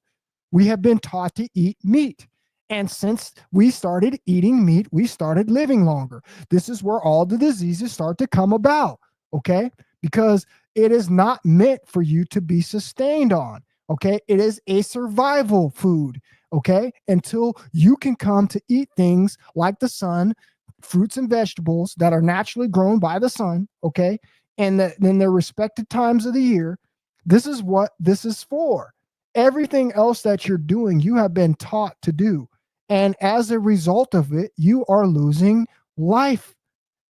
Speaker 4: We have been taught to eat meat. And since we started eating meat, we started living longer. This is where all the diseases start to come about, okay? Because it is not meant for you to be sustained on, okay? It is a survival food, okay? Until you can come to eat things like the sun, fruits and vegetables that are naturally grown by the sun, okay? And in their respected times of the year. This is what this is for. Everything else that you're doing, you have been taught to do. And as a result of it, you are losing life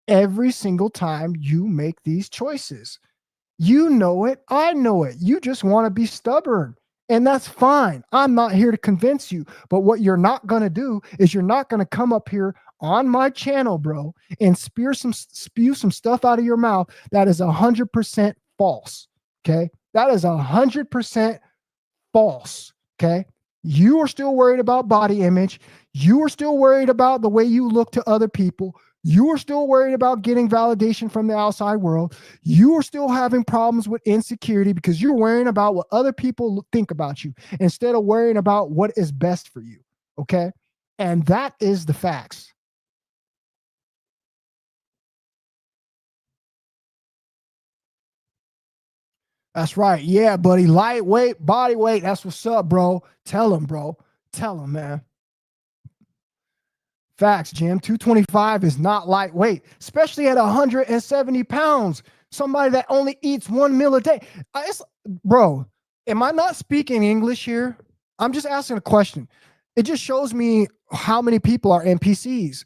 Speaker 4: every single time you make these choices. You know it. I know it. You just want to be stubborn. And that's fine. I'm not here to convince you. But what you're not going to do is you're not going to come up here on my channel, bro, and spew some stuff out of your mouth that is 100% false. Okay? That is 100% false. Okay? You are still worried about body image. You are still worried about the way you look to other people. You are still worried about getting validation from the outside world. You are still having problems with insecurity because you're worrying about what other people think about you instead of worrying about what is best for you. Okay? And that is the facts. That's right. Yeah, buddy. Lightweight, body weight. That's what's up, bro. Tell him, bro. Tell him, man. Facts, Jim. 225 is not lightweight, especially at 170 pounds. Somebody that only eats 1 meal a day. Bro, am I not speaking English here? I'm just asking a question. It just shows me how many people are NPCs.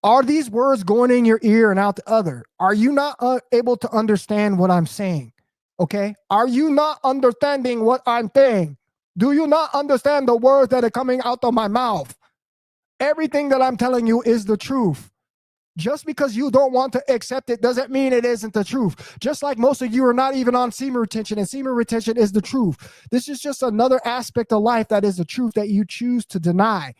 Speaker 4: Are these words going in your ear and out the other? Are you not able to understand what I'm saying? Okay. Are you not understanding what I'm saying? Do you not understand the words that are coming out of my mouth? Everything that I'm telling you is the truth. Just because you don't want to accept it doesn't mean it isn't the truth. Just like most of you are not even on semen retention, and semen retention is the truth. This is just another aspect of life that is the truth that you choose to deny.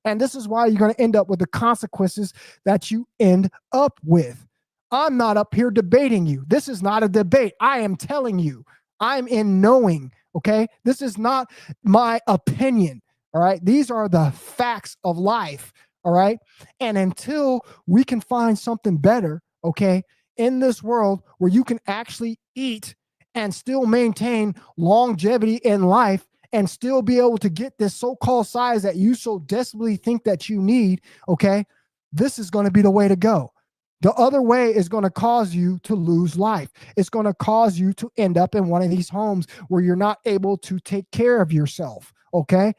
Speaker 4: And this is why you're going to end up with the consequences that you end up with. I'm not up here debating you. This is not a debate. I am telling you. I'm in knowing, okay? This is not my opinion, all right? These are the facts of life, all right? And until we can find something better, okay, in this world where you can actually eat and still maintain longevity in life and still be able to get this so-called size that you so desperately think that you need, okay, this is going to be the way to go. The other way is going to cause you to lose life. It's going to cause you to end up in one of these homes where you're not able to take care of yourself, okay?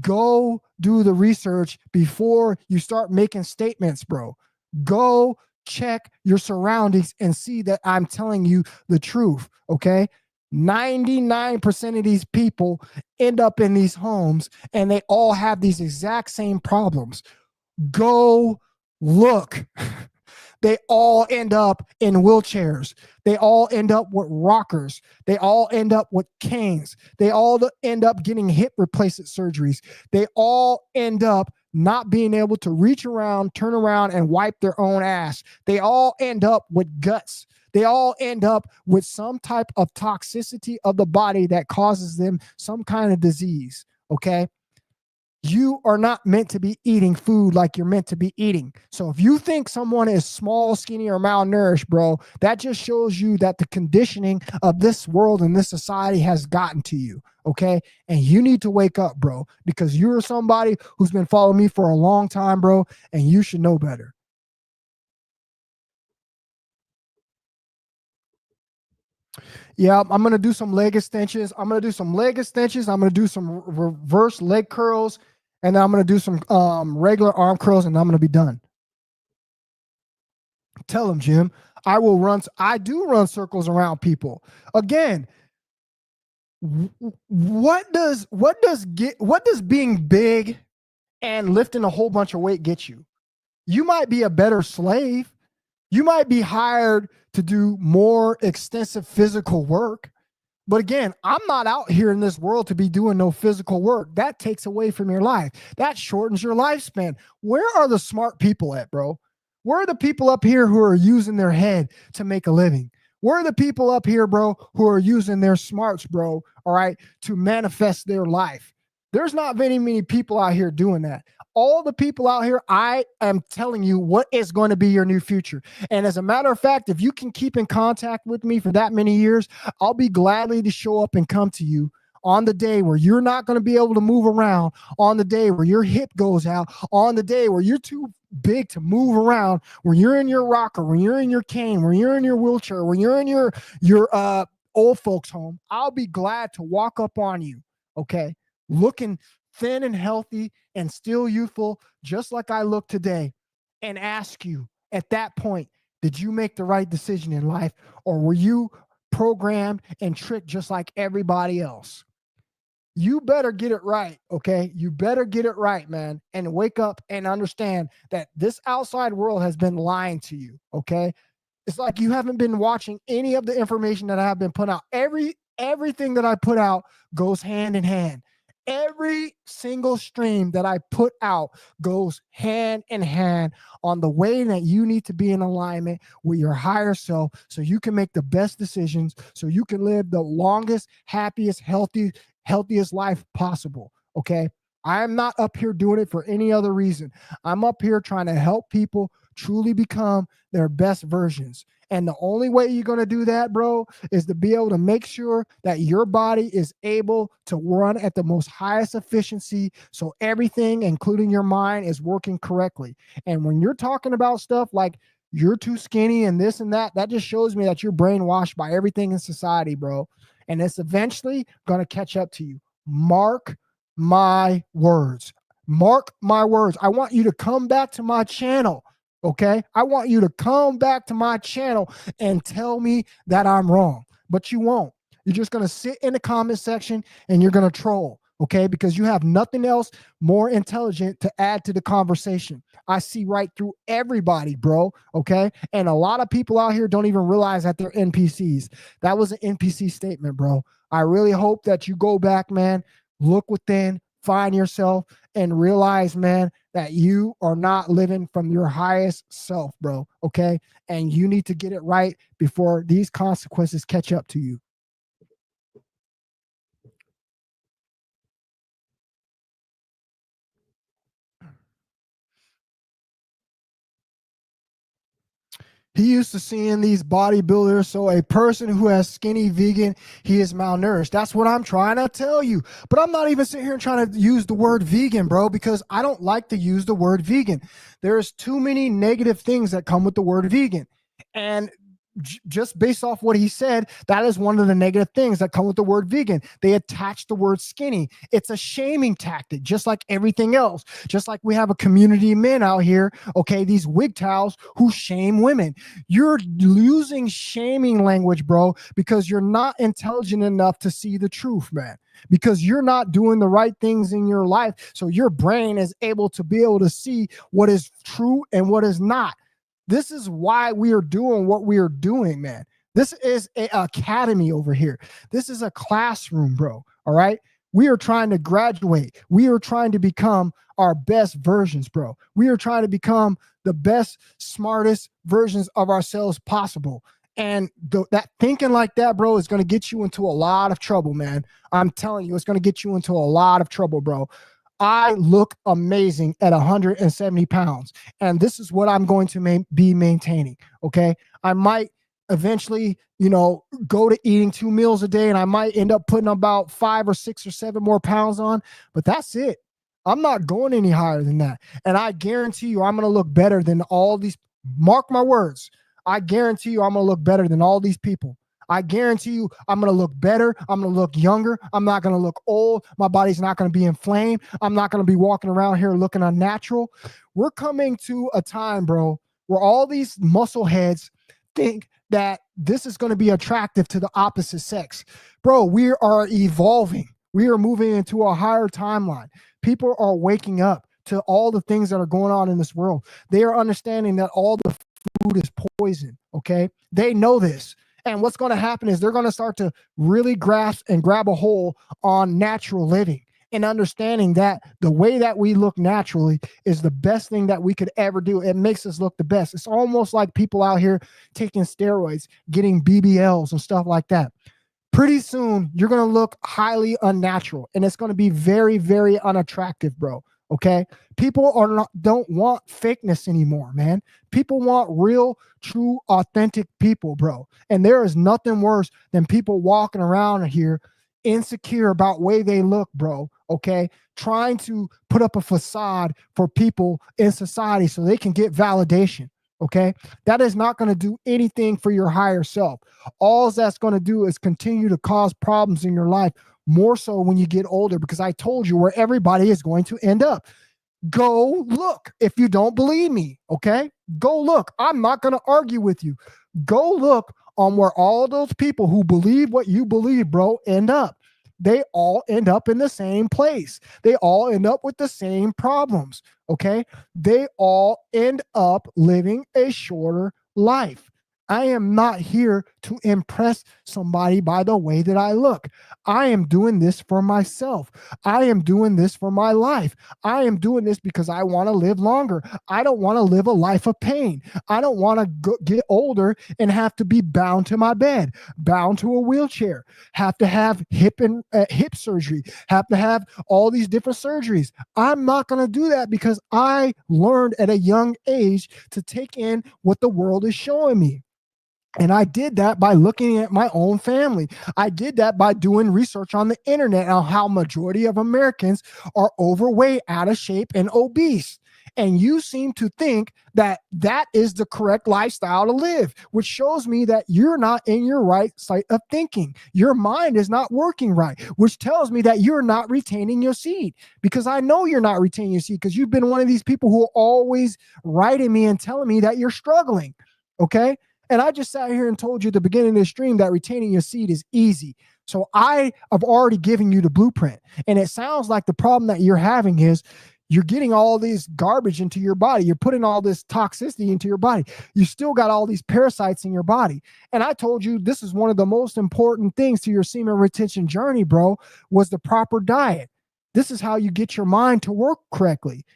Speaker 4: Go do the research before you start making statements, bro. Go check your surroundings and see that I'm telling you the truth, okay? 99% of these people end up in these homes and they all have these exact same problems. Go look. They all end up in wheelchairs. They all end up with rockers. They all end up with canes. They all end up getting hip replacement surgeries. They all end up not being able to reach around, turn around, and wipe their own ass. They all end up with guts. They all end up with some type of toxicity of the body that causes them some kind of disease, okay? You are not meant to be eating food like you're meant to be eating. So if you think someone is small, skinny, or malnourished, bro, that just shows you that the conditioning of this world and this society has gotten to you, okay? And you need to wake up, bro, because you're somebody who's been following me for a long time, bro, and you should know better. Yeah, I'm going to do some leg extensions. I'm going to do some reverse leg curls. And then I'm going to do some regular arm curls, and I'm going to be done. Tell them, Jim, I do run circles around people. Again, what does being big and lifting a whole bunch of weight get you? You might be a better slave. You might be hired to do more extensive physical work. But again, I'm not out here in this world to be doing no physical work. That takes away from your life. That shortens your lifespan. Where are the smart people at, bro? Where are the people up here who are using their head to make a living? Where are the people up here, bro, who are using their smarts, bro, all right, to manifest their life? There's not many people out here doing that. All the people out here, I am telling you what is going to be your new future. And as a matter of fact, if you can keep in contact with me for that many years, I'll be gladly to show up and come to you on the day where you're not going to be able to move around, on the day where your hip goes out, on the day where you're too big to move around, when you're in your rocker, when you're in your cane, when you're in your wheelchair, when you're in your old folks home. I'll be glad to walk up on you, okay, looking thin and healthy and still youthful, just like I look today, and ask you at that point, did you make the right decision in life, or were you programmed and tricked just like everybody else? You better get it right, okay? You better get it right, man, and wake up and understand that this outside world has been lying to you, okay? It's like you haven't been watching any of the information that I have been put out. Everything that I put out goes hand in hand. Every single stream that I put out goes hand in hand on the way that you need to be in alignment with your higher self so you can make the best decisions, so you can live the longest, happiest, healthiest life possible, okay? I am not up here doing it for any other reason. I'm up here trying to help people truly become their best versions. And the only way you're going to do that, bro, is to be able to make sure that your body is able to run at the most highest efficiency, so everything, including your mind, is working correctly. And when you're talking about stuff like you're too skinny and this and that, that just shows me that you're brainwashed by everything in society, bro. And it's eventually going to catch up to you. Mark my words. Mark my words. I want you to come back to my channel. Okay, I want you to come back to my channel and tell me that I'm wrong, but you won't. You're just going to sit in the comment section and you're going to troll, okay, because you have nothing else more intelligent to add to the conversation. I see right through everybody, bro, okay? And a lot of people out here don't even realize that they're NPCs. That was an NPC statement, bro. I really hope that you go back, man, look within, find yourself, and realize, man, that you are not living from your highest self, bro, okay? And you need to get it right before these consequences catch up to you. He used to seeing these bodybuilders. So a person who has skinny vegan, he is malnourished. That's what I'm trying to tell you. But I'm not even sitting here trying to use the word vegan, bro, because I don't like to use the word vegan. There's too many negative things that come with the word vegan. And just based off what he said, that is one of the negative things that come with the word vegan. They attach the word skinny. It's a shaming tactic, just like everything else. Just like we have a community of men out here, okay, these wig towels who shame women. You're using shaming language, bro, because you're not intelligent enough to see the truth, man. Because you're not doing the right things in your life. So your brain is able to be able to see what is true and what is not. This is why we are doing what we are doing, man. This is an academy over here. This is a classroom, bro. All right. We are trying to graduate. We are trying to become our best versions, bro. We are trying to become the best, smartest versions of ourselves possible. And that thinking like that, bro, is going to get you into a lot of trouble, man. I'm telling you, it's going to get you into a lot of trouble, bro. I look amazing at 170 pounds, and this is what I'm going to be maintaining, okay? I might eventually, go to eating 2 meals a day, and I might end up putting about 5 or 6 or 7 more pounds on, but that's it. I'm not going any higher than that, and I guarantee you I'm going to look better than all these. Mark my words. I guarantee you I'm going to look better than all these people. I guarantee you I'm going to look better. I'm going to look younger. I'm not going to look old. My body's not going to be inflamed. I'm not going to be walking around here looking unnatural. We're coming to a time, bro, where all these muscle heads think that this is going to be attractive to the opposite sex. Bro, we are evolving. We are moving into a higher timeline. People are waking up to all the things that are going on in this world. They are understanding that all the food is poison, okay? They know this. And what's going to happen is they're going to start to really grasp and grab a hold on natural living and understanding that the way that we look naturally is the best thing that we could ever do. It makes us look the best. It's almost like people out here taking steroids, getting BBLs and stuff like that. Pretty soon, you're going to look highly unnatural, and it's going to be very, very unattractive, bro. Okay. People don't want fakeness anymore, man. People want real, true, authentic people, bro. And there is nothing worse than people walking around here insecure about way they look, bro. Okay. Trying to put up a facade for people in society so they can get validation. Okay. That is not going to do anything for your higher self. All that's going to do is continue to cause problems in your life, more so when you get older, because I told you where everybody is going to end up. Go look if you don't believe me. Okay. Go look. I'm not going to argue with you. Go look on where all those people who believe what you believe, bro, end up. They all end up in the same place. They all end up with the same problems. Okay. They all end up living a shorter life. I am not here to impress somebody by the way that I look. I am doing this for myself. I am doing this for my life. I am doing this because I want to live longer. I don't want to live a life of pain. I don't want to get older and have to be bound to my bed, bound to a wheelchair, have to have hip surgery, have to have all these different surgeries. I'm not going to do that because I learned at a young age to take in what the world is showing me. And I did that by looking at my own family. I did that by doing research on the internet on how majority of Americans are overweight, out of shape, and obese. And you seem to think that that is the correct lifestyle to live, which shows me that you're not in your right state of thinking. Your mind is not working right, which tells me that you're not retaining your seed, because I know you're not retaining your seed because you've been one of these people who are always writing me and telling me that you're struggling. Okay. And I just sat here and told you at the beginning of the stream that retaining your seed is easy. So I have already given you the blueprint. And it sounds like the problem that you're having is you're getting all this garbage into your body. You're putting all this toxicity into your body. You still got all these parasites in your body. And I told you this is one of the most important things to your semen retention journey, bro, was the proper diet. This is how you get your mind to work correctly.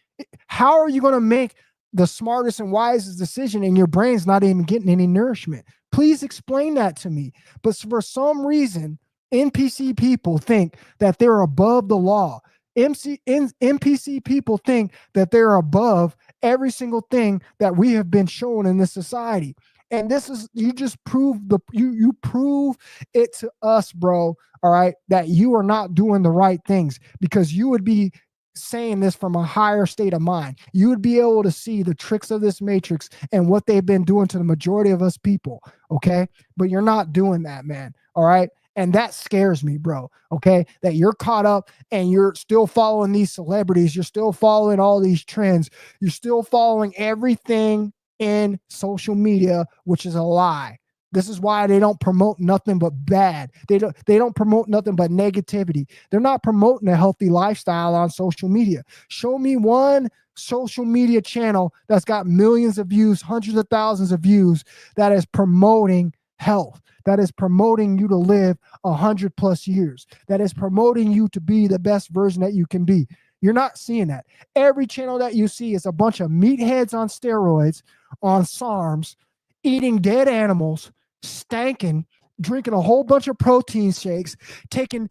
Speaker 4: How are you going to make the smartest and wisest decision and your brain's not even getting any nourishment? Please explain that to me. But for some reason, NPC people think that they're above the law. NPC people think that they're above every single thing that we have been shown in this society. And this is, you just prove you prove it to us, bro. All right. That you are not doing the right things, because you would be saying this from a higher state of mind. You would be able to see the tricks of this matrix and what they've been doing to the majority of us people. Okay. But you're not doing that, man. All right. And that scares me, bro. Okay. That you're caught up and you're still following these celebrities. You're still following all these trends. You're still following everything in social media, which is a lie. This is why they don't promote nothing but bad. They don't promote nothing but negativity. They're not promoting a healthy lifestyle on social media. Show me one social media channel that's got millions of views, hundreds of thousands of views, that is promoting health, that is promoting you to live 100+ years, that is promoting you to be the best version that you can be. You're not seeing that. Every channel that you see is a bunch of meatheads on steroids, on SARMs, eating dead animals, stanking, drinking a whole bunch of protein shakes, taking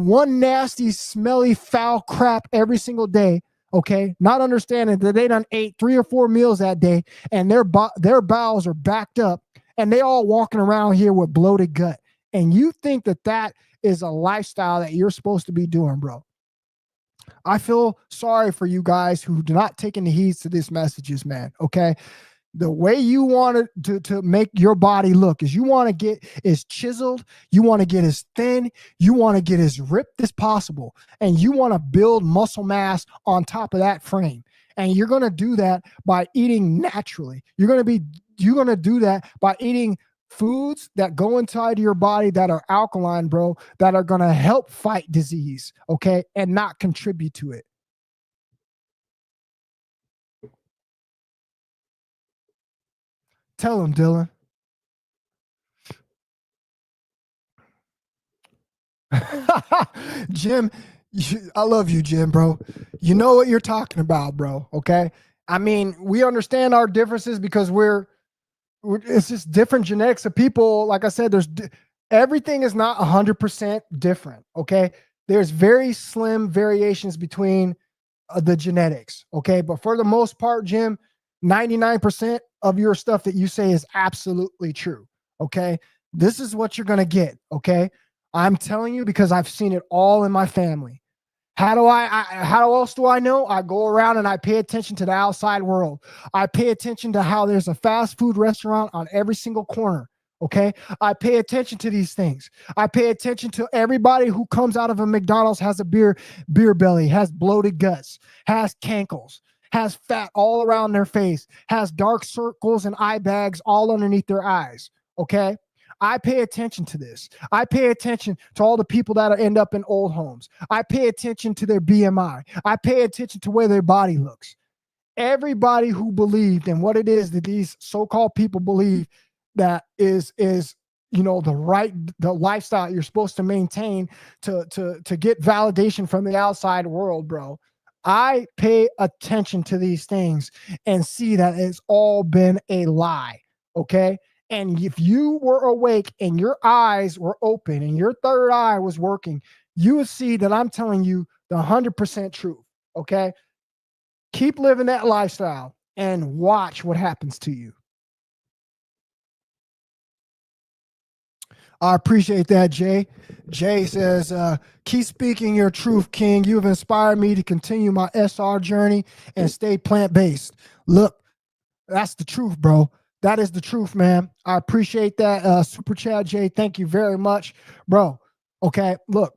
Speaker 4: one nasty, smelly, foul crap every single day. Okay, not understanding that they done ate 3 or 4 meals that day, and their bowels are backed up, and they all walking around here with bloated gut. And you think that that is a lifestyle that you're supposed to be doing, bro? I feel sorry for you guys who do not take any heed to these messages, man. Okay. The way you want to make your body look is you want to get as chiseled, you want to get as thin, you want to get as ripped as possible, and you want to build muscle mass on top of that frame. And you're going to do that by eating naturally. You're going to do that by eating foods that go inside your body that are alkaline, bro, that are going to help fight disease, okay, and not contribute to it. Tell him, Dylan. Jim, I love you, Jim, bro. You know what you're talking about, bro, okay? I mean, we understand our differences because it's just different genetics of people. Like I said, everything is not 100% different, okay? There's very slim variations between the genetics, okay? But for the most part, Jim, 99% of your stuff that you say is absolutely true, okay? This is what you're going to get, okay? I'm telling you because I've seen it all in my family. How else do I know? I go around and I pay attention to the outside world. I pay attention to how there's a fast food restaurant on every single corner. Okay. I pay attention to these things. I pay attention to everybody who comes out of a McDonald's, has a beer belly, has bloated guts, has cankles, has fat all around their face, has dark circles and eye bags all underneath their eyes. Okay. I pay attention to this. I pay attention to all the people that end up in old homes. I pay attention to their BMI. I pay attention to where their body looks. Everybody who believed in what it is that these so-called people believe that is the lifestyle you're supposed to maintain to get validation from the outside world, bro. I pay attention to these things and see that it's all been a lie. Okay. And if you were awake and your eyes were open and your third eye was working, you would see that I'm telling you the 100% truth. Okay. Keep living that lifestyle and watch what happens to you. I appreciate that, Jay. Jay says, keep speaking your truth, King. You have inspired me to continue my SR journey and stay plant-based. Look, that's the truth, bro. That is the truth, man. I appreciate that. Super chat, Jay. Thank you very much, bro. Okay, look,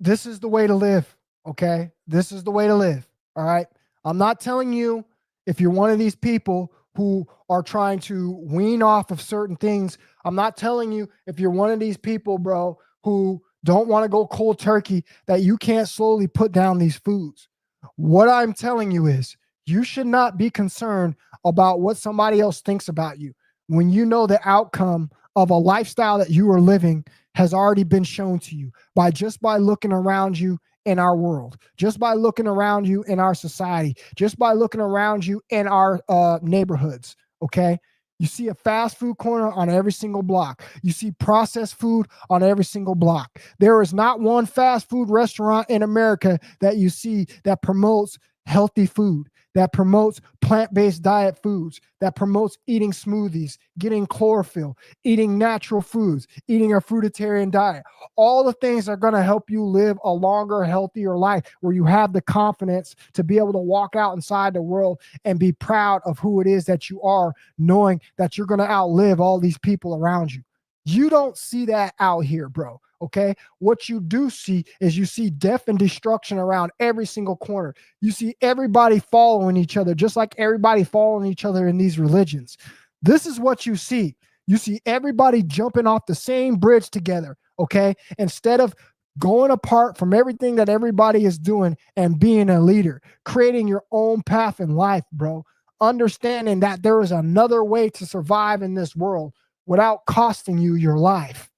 Speaker 4: this is the way to live. Okay, this is the way to live. All right. I'm not telling you if you're one of these people who are trying to wean off of certain things. I'm not telling you if you're one of these people, bro, who don't want to go cold turkey, that you can't slowly put down these foods. What I'm telling you is you should not be concerned about what somebody else thinks about you when you know the outcome of a lifestyle that you are living has already been shown to you by looking around you in our world, just by looking around you in our society, just by looking around you in our neighborhoods. Okay. You see a fast food corner on every single block. You see processed food on every single block. There is not one fast food restaurant in America that you see that promotes healthy food, that promotes plant-based diet foods, that promotes eating smoothies, getting chlorophyll, eating natural foods, eating a fruitarian diet. All the things that are going to help you live a longer, healthier life where you have the confidence to be able to walk out inside the world and be proud of who it is that you are, knowing that you're going to outlive all these people around you. You don't see that out here, bro. Okay. What you do see is you see death and destruction around every single corner. You see everybody following each other, just like everybody following each other in these religions. This is what you see. You see everybody jumping off the same bridge together. Okay. Instead of going apart from everything that everybody is doing and being a leader, creating your own path in life, bro. Understanding that there is another way to survive in this world without costing you your life.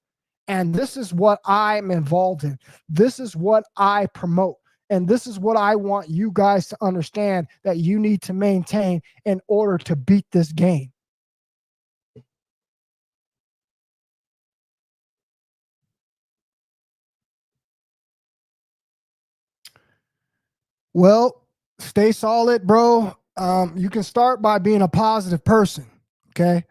Speaker 4: And this is what I'm involved in. This is what I promote. And this is what I want you guys to understand that you need to maintain in order to beat this game. Well, stay solid, bro. You can start by being a positive person. Okay.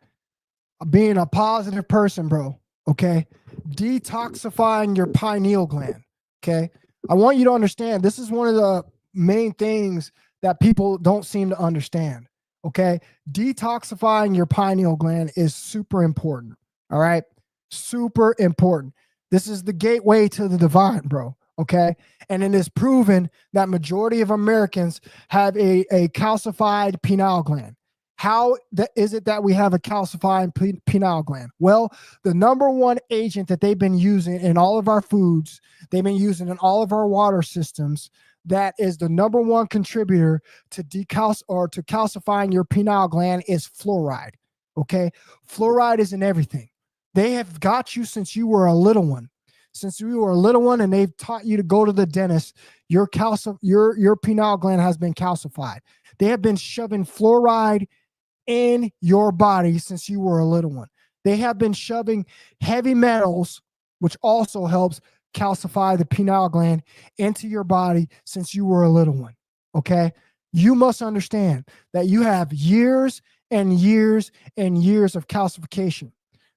Speaker 4: Being a positive person, bro. Okay. Detoxifying your pineal gland. Okay. I want you to understand this is one of the main things that people don't seem to understand. Okay. Detoxifying your pineal gland is super important. All right. Super important. This is the gateway to the divine, bro. Okay. And it is proven that majority of Americans have a calcified pineal gland. How is it that we have a calcified pineal gland? Well, the number one agent that they've been using in all of our foods, they've been using in all of our water systems, that is the number one contributor to calcifying your pineal gland is fluoride. Okay. Fluoride is in everything. They have got you since you were a little one. Since you were a little one and they've taught you to go to the dentist, your pineal gland has been calcified. They have been shoving fluoride in your body since you were a little one. They have been shoving heavy metals, which also helps calcify the pineal gland, into your body since you were a little one. Okay? You must understand that you have years and years and years of calcification.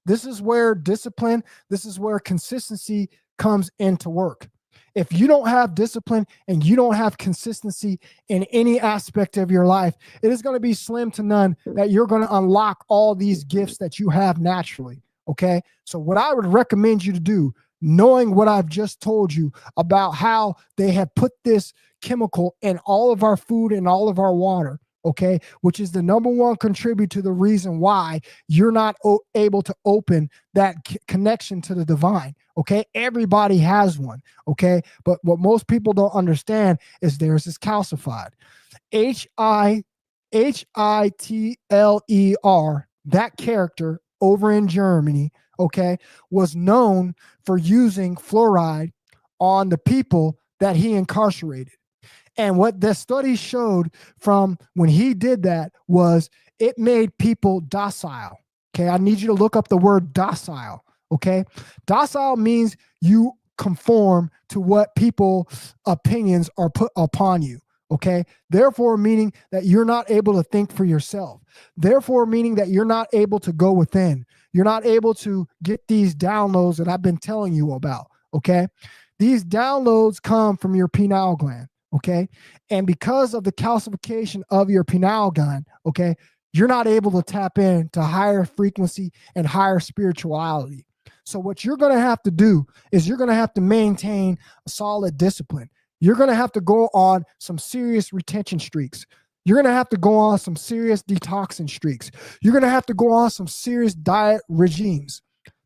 Speaker 4: This is where discipline, this is where consistency comes into work. If you don't have discipline and you don't have consistency in any aspect of your life, it is going to be slim to none that you're going to unlock all these gifts that you have naturally. Okay. So what I would recommend you to do, knowing what I've just told you about how they have put this chemical in all of our food and all of our water, okay, which is the number one contributor to the reason why you're not able to open that connection to the divine, okay? Everybody has one, okay? But what most people don't understand is theirs is calcified. Hitler, that character over in Germany, okay, was known for using fluoride on the people that he incarcerated. And what the study showed from when he did that was it made people docile. Okay. I need you to look up the word docile. Okay. Docile means you conform to what people's opinions are put upon you. Okay. Therefore, meaning that you're not able to think for yourself. Therefore, meaning that you're not able to go within. You're not able to get these downloads that I've been telling you about. Okay. These downloads come from your pineal gland. Okay. And because of the calcification of your pineal gland, okay, you're not able to tap into higher frequency and higher spirituality. So what you're going to have to do is you're going to have to maintain a solid discipline. You're going to have to go on some serious retention streaks. You're going to have to go on some serious detoxing streaks. You're going to have to go on some serious diet regimes.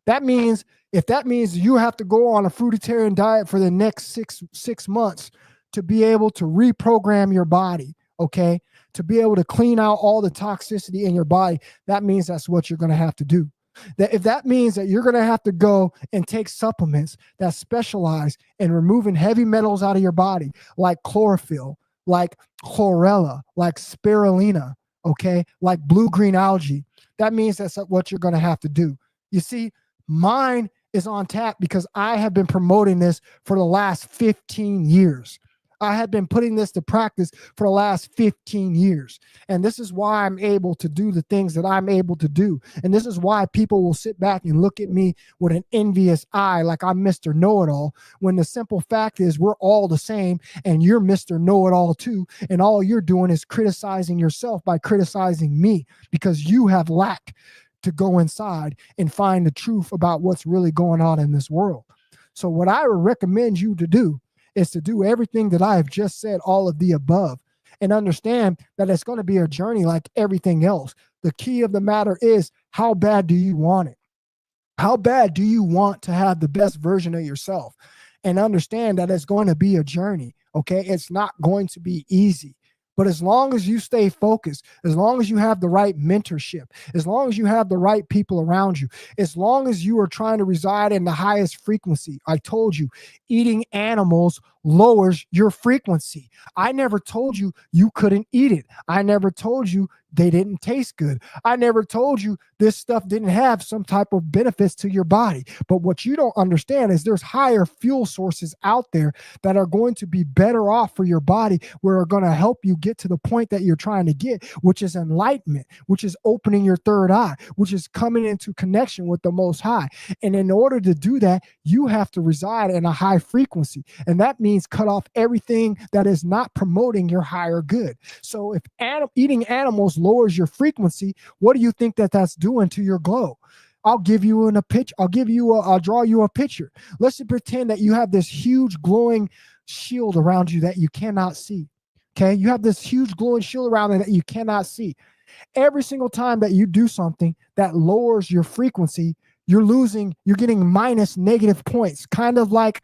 Speaker 4: That means, if that means you have to go on a fruitarian diet for the next six months, to be able to reprogram your body, okay, to be able to clean out all the toxicity in your body, that means that's what you're going to have to do. That if that means that you're going to have to go and take supplements that specialize in removing heavy metals out of your body, like chlorophyll, like chlorella, like spirulina, okay, like blue-green algae, that means that's what you're going to have to do. You see, mine is on tap because I have been promoting this for the last 15 years. I have been putting this to practice for the last 15 years. And this is why I'm able to do the things that I'm able to do. And this is why people will sit back and look at me with an envious eye like I'm Mr. Know-It-All, when the simple fact is we're all the same and you're Mr. Know-It-All too. And all you're doing is criticizing yourself by criticizing me because you have lack to go inside and find the truth about what's really going on in this world. So what I would recommend you to do is to do everything that I have just said, all of the above, and understand that it's going to be a journey like everything else. The key of the matter is, how bad do you want it? How bad do you want to have the best version of yourself? And understand that it's going to be a journey, okay? It's not going to be easy. But as long as you stay focused, as long as you have the right mentorship, as long as you have the right people around you, as long as you are trying to reside in the highest frequency, I told you, eating animals lowers your frequency. I never told you you couldn't eat it. I never told you they didn't taste good. I never told you this stuff didn't have some type of benefits to your body. But what you don't understand is there's higher fuel sources out there that are going to be better off for your body, where are going to help you get to the point that you're trying to get, which is enlightenment, which is opening your third eye, which is coming into connection with the Most High. And in order to do that, you have to reside in a high frequency. And that means cut off everything that is not promoting your higher good. So if eating animals lowers your frequency, what do you think that that's doing to your glow? I'll give you I'll draw you a picture. Let's just pretend that you have this huge glowing shield around you that you cannot see. Okay. You have this huge glowing shield around it that you cannot see. Every single time that you do something that lowers your frequency, you're getting minus negative points, kind of like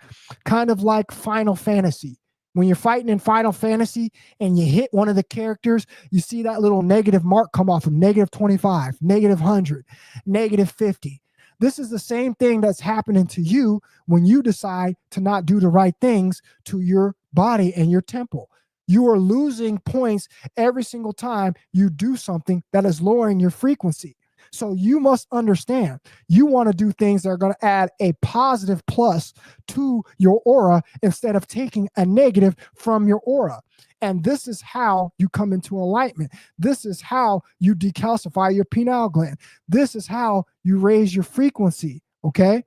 Speaker 4: Final Fantasy. When you're fighting in Final Fantasy and you hit one of the characters, you see that little negative mark come off of -25, -100, -50. This is the same thing that's happening to you when you decide to not do the right things to your body and your temple. You are losing points every single time you do something that is lowering your frequency. So you must understand, you want to do things that are going to add a positive plus to your aura instead of taking a negative from your aura. And this is how you come into alignment. This is how you decalcify your pineal gland. This is how you raise your frequency, okay?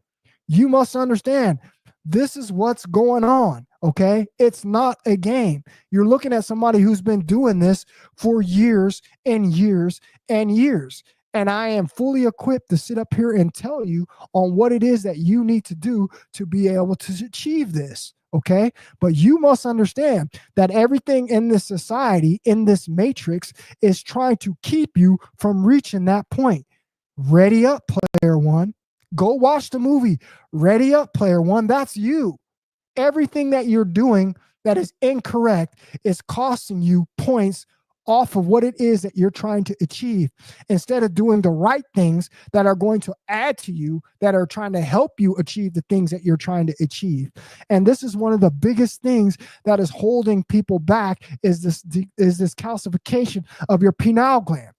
Speaker 4: You must understand, this is what's going on, okay? It's not a game. You're looking at somebody who's been doing this for years and years and years. And I am fully equipped to sit up here and tell you on what it is that you need to do to be able to achieve this, okay? But you must understand that everything in this society, in this matrix, is trying to keep you from reaching that point. Ready up, player one. Go watch the movie. Ready up, player one. That's you. Everything that you're doing that is incorrect is costing you points off of what it is that you're trying to achieve, instead of doing the right things that are going to add to you, that are trying to help you achieve the things that you're trying to achieve. And this is one of the biggest things that is holding people back, is this calcification of your pineal gland.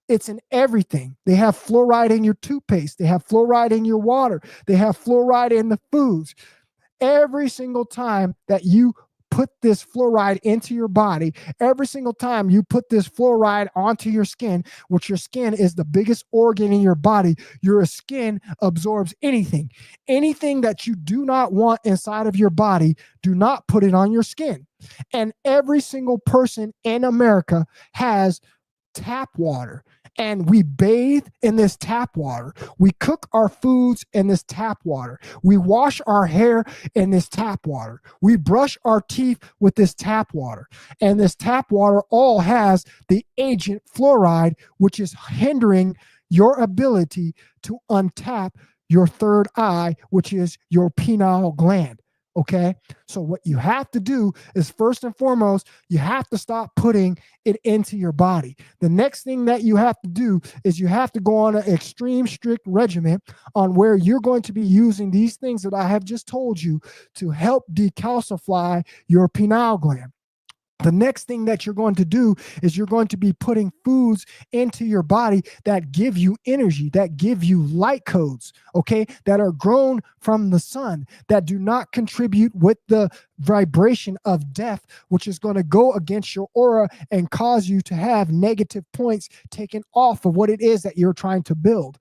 Speaker 4: It's in everything. They have fluoride in your toothpaste. They have fluoride in your water. They have fluoride in the foods. Every single time that you put this fluoride into your body, every single time you put this fluoride onto your skin, which your skin is the biggest organ in your body, your skin absorbs anything. Anything that you do not want inside of your body, do not put it on your skin. And every single person in America has tap water, and we bathe in this tap water. We cook our foods in this tap water. We wash our hair in this tap water. We brush our teeth with this tap water. And this tap water all has the agent fluoride, which is hindering your ability to untap your third eye, which is your pineal gland. Okay, so what you have to do is, first and foremost, you have to stop putting it into your body. The next thing that you have to do is you have to go on an extreme strict regimen on where you're going to be using these things that I have just told you to help decalcify your pineal gland. The next thing that you're going to do is you're going to be putting foods into your body that give you energy, that give you light codes, okay, that are grown from the sun, that do not contribute with the vibration of death, which is going to go against your aura and cause you to have negative points taken off of what it is that you're trying to build.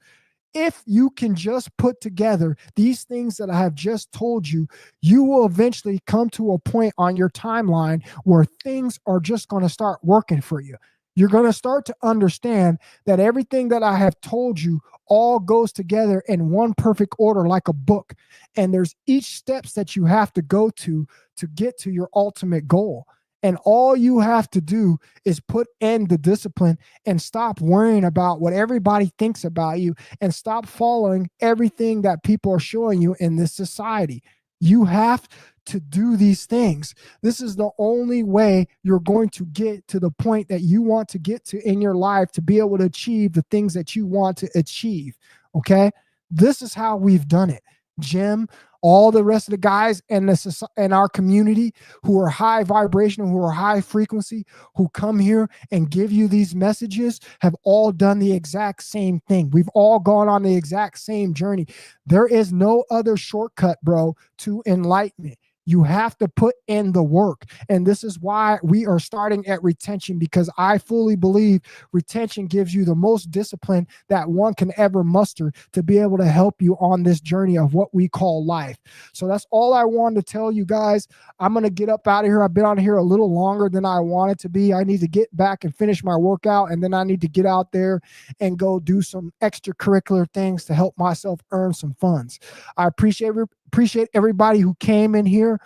Speaker 4: If you can just put together these things that I have just told you, you will eventually come to a point on your timeline where things are just going to start working for you. You're going to start to understand that everything that I have told you all goes together in one perfect order, like a book. And there's each steps that you have to go to get to your ultimate goal. And all you have to do is put in the discipline and stop worrying about what everybody thinks about you, and stop following everything that people are showing you in this society. You have to do these things. This is the only way you're going to get to the point that you want to get to in your life, to be able to achieve the things that you want to achieve. Okay? This is how we've done it. Jim, all the rest of the guys in our community who are high vibrational, who are high frequency, who come here and give you these messages, have all done the exact same thing. We've all gone on the exact same journey. There is no other shortcut, bro, to enlightenment. You have to put in the work. And this is why we are starting at retention, because I fully believe retention gives you the most discipline that one can ever muster to be able to help you on this journey of what we call life. So that's all I wanted to tell you guys. I'm going to get up out of here. I've been on here a little longer than I wanted to be. I need to get back and finish my workout, and then I need to get out there and go do some extracurricular things to help myself earn some funds. I appreciate everybody who came in here.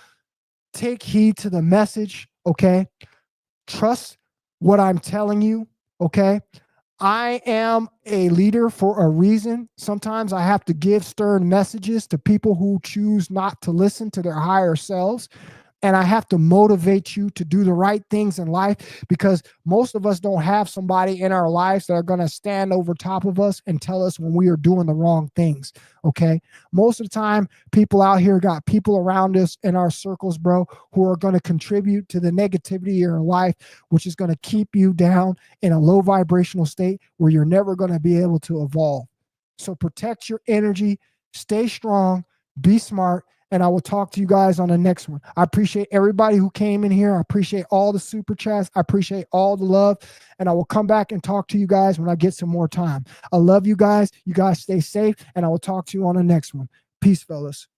Speaker 4: Take heed to the message, okay? Trust what I'm telling you, okay? I am a leader for a reason. Sometimes I have to give stern messages to people who choose not to listen to their higher selves. And I have to motivate you to do the right things in life, because most of us don't have somebody in our lives that are going to stand over top of us and tell us when we are doing the wrong things. Okay. Most of the time, people out here got people around us in our circles, bro, who are going to contribute to the negativity in your life, which is going to keep you down in a low vibrational state where you're never going to be able to evolve. So protect your energy, stay strong, be smart, and I will talk to you guys on the next one. I appreciate everybody who came in here. I appreciate all the super chats. I appreciate all the love. And I will come back and talk to you guys when I get some more time. I love you guys. You guys stay safe. And I will talk to you on the next one. Peace, fellas.